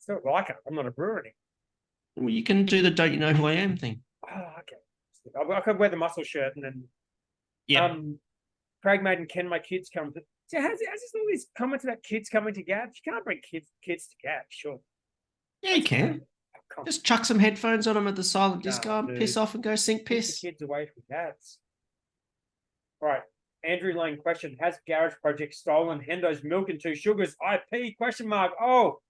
Still like it. I'm not a brewer anymore. Well, you can do the "Don't you know who I am" thing. Oh, okay. I could wear the muscle shirt and then. Yeah. Craig made and Ken, my kids come. So how's this all these comments about kids coming to Gab? You can't bring kids to Gab, sure. Yeah, you can. Just chuck some headphones on them at the silent disco and piss off and go sink piss. Keep the kids away from Gabs. All right. Andrew Lane question: has Garage Project stolen Hendo's Milk and Two Sugars IP? Question mark. Oh.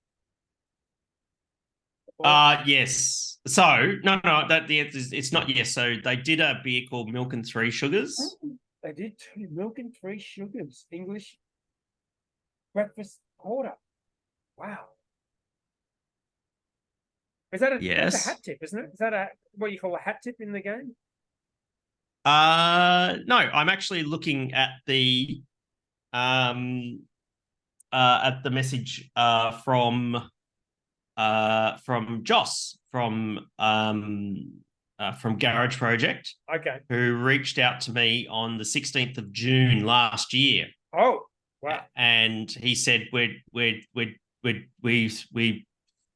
Yes. So no, that the answer is it's not yes. So they did a beer called Milk and Three Sugars. Oh, they did two Milk and Three Sugars. English breakfast order. Wow. Is that that's a hat tip, isn't it? Is that what you call a hat tip in the game? No, I'm actually looking at the message from Joss from Garage Project. Okay. Who reached out to me on the 16th of June last year. Oh, wow. And he said we're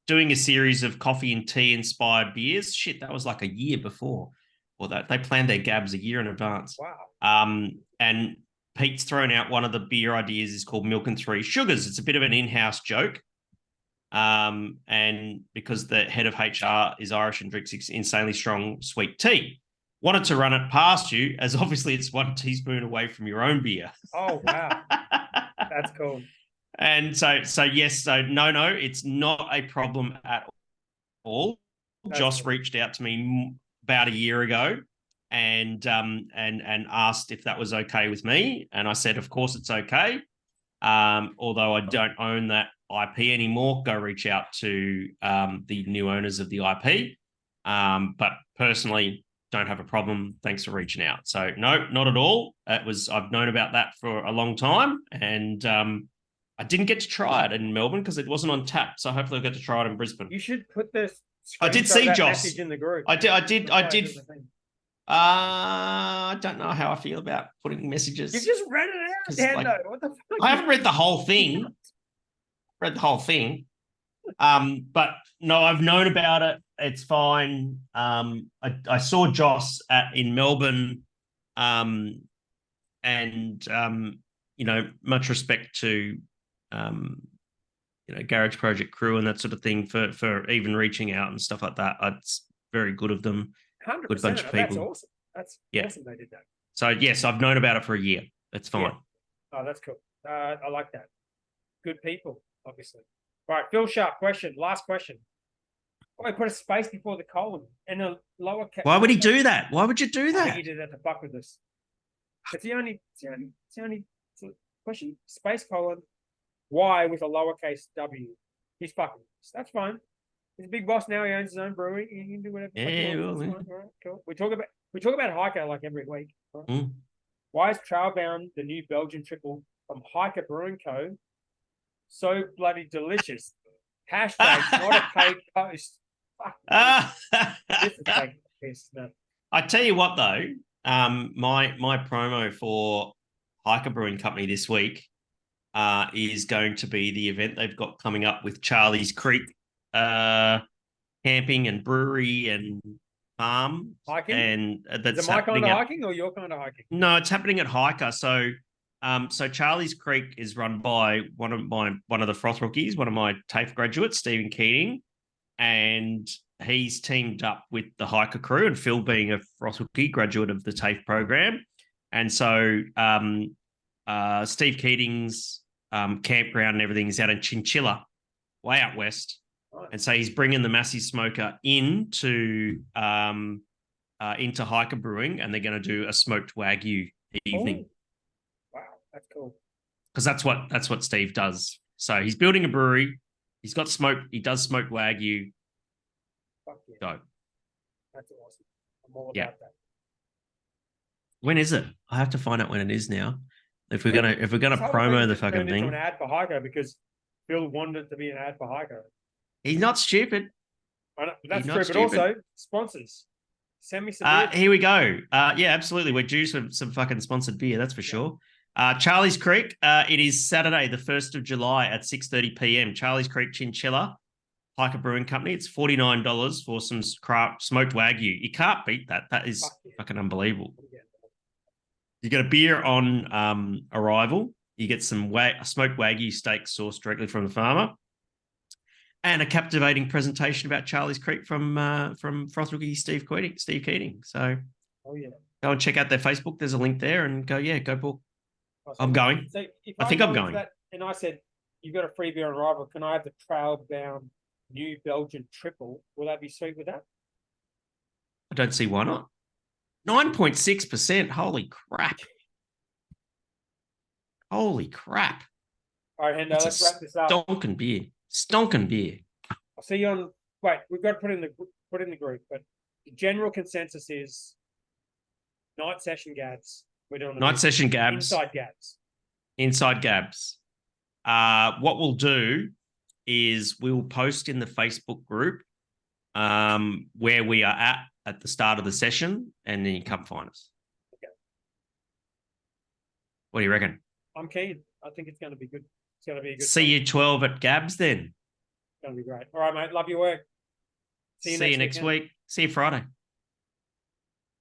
doing a series of coffee and tea inspired beers. Shit, that was like a year before. Or that they planned their gabs a year in advance. Wow. And Pete's thrown out one of the beer ideas is called Milk and Three Sugars. It's a bit of an in-house joke. And because the head of HR is Irish and drinks insanely strong sweet tea. Wanted to run it past you, as obviously it's 1 teaspoon away from your own beer. Oh, wow. That's cool. And so yes, so no, it's not a problem at all. That's Joss cool. reached out to me about a year ago and asked if that was okay with me. And I said, of course it's okay. Although I don't own that IP anymore, go reach out to the new owners of the IP. But personally, don't have a problem. Thanks for reaching out. So no, not at all. I've known about that for a long time, and I didn't get to try it in Melbourne because it wasn't on tap. So hopefully I'll get to try it in Brisbane. You should put this. I did see Joss in the group. I did. I don't know how I feel about putting messages. You just read it out, Dan. Like, what the fuck? I haven't read the whole thing. But no, I've known about it. It's fine. I saw Joss in Melbourne, and much respect to Garage Project crew and that sort of thing for even reaching out and stuff like that. It's very good of them. 100%. Good bunch of people. That's awesome. That's awesome they did that. So yes, I've known about it for a year. That's fine. Yeah. Oh, that's cool. I like that. Good people, obviously. All right, Phil Sharp question. Last question. Oh, he put a space before the colon and a lower case. Why would he do that? Why would you do that? I think he did that to fuck with us. It's the only question. Space colon Y with a lowercase W. He's fucking with us. That's fine. He's a big boss now. He owns his own brewery. He can do whatever. Yeah, well, All right, cool. We talk about Hiker like every week. Right? Mm. Why is Trailbound, the new Belgian triple from Hiker Brewing Co., so bloody delicious? Hashtag not a paid post. This is taking the piss. No. I tell you what, though, my promo for Hiker Brewing Company this week is going to be the event they've got coming up with Charlie's Creek camping and brewery and farm. Hiking? And that's is it my kind of hiking or your kind of hiking? No, it's happening at Hiker. So Charlie's Creek is run by one of the Froth Rookies, one of my TAFE graduates, Stephen Keating, and he's teamed up with the Hiker crew, and Phil being a Froth Rookie graduate of the TAFE program. And so Steve Keating's campground and everything is out in Chinchilla, way out west. Right. And so he's bringing the Massey Smoker into Hiker Brewing, and they're going to do a smoked Wagyu evening. Oh. Wow, that's cool. Because that's what Steve does. So he's building a brewery. He's got smoke. He does smoked Wagyu. Fuck yeah. Go. That's awesome. I'm all about that. When is it? I have to find out when it is now. If we're gonna promo the fucking thing. An ad for Hiker because Phil wanted to be an ad for Hiker. He's not stupid. I know, that's He's true, not but stupid. also sponsors. Send me some beer. Here we go. Yeah, absolutely. We're due some fucking sponsored beer, that's for sure. Charlie's Creek. It is Saturday, the 1st of July at 6:30 p.m. Charlie's Creek Chinchilla, Hiker Brewing Company. It's $49 for some craft smoked Wagyu. You can't beat that. That is fucking unbelievable. You get a beer on arrival. You get some smoked Wagyu steak sourced directly from the farmer, and a captivating presentation about Charlie's Creek from Froth Rookie Steve Keating. So, go and check out their Facebook. There's a link there, and go book. I'm going. So if I think I'm going. that, and I said, "You've got a free beer on arrival. Can I have the trail bound New Belgian triple? Will that be sweet with that?" I don't see why not. 9.6%. Holy crap! Holy crap! All right, Hendo, let's wrap this up. Stonking beer. Stonking beer. I'll see you on. Wait, we've got to put in the group, but the general consensus is night session Gabs. We're doing night session Gabs. Inside Gabs. Inside Gabs. What we'll do is we'll post in the Facebook group where we are at the start of the session, and then you come find us. Okay. What do you reckon? I'm keen. I think it's going to be good. It's going to be a good. See you 12 at Gabs then. It's going to be great. All right, mate. Love your work. See you next week. See you Friday.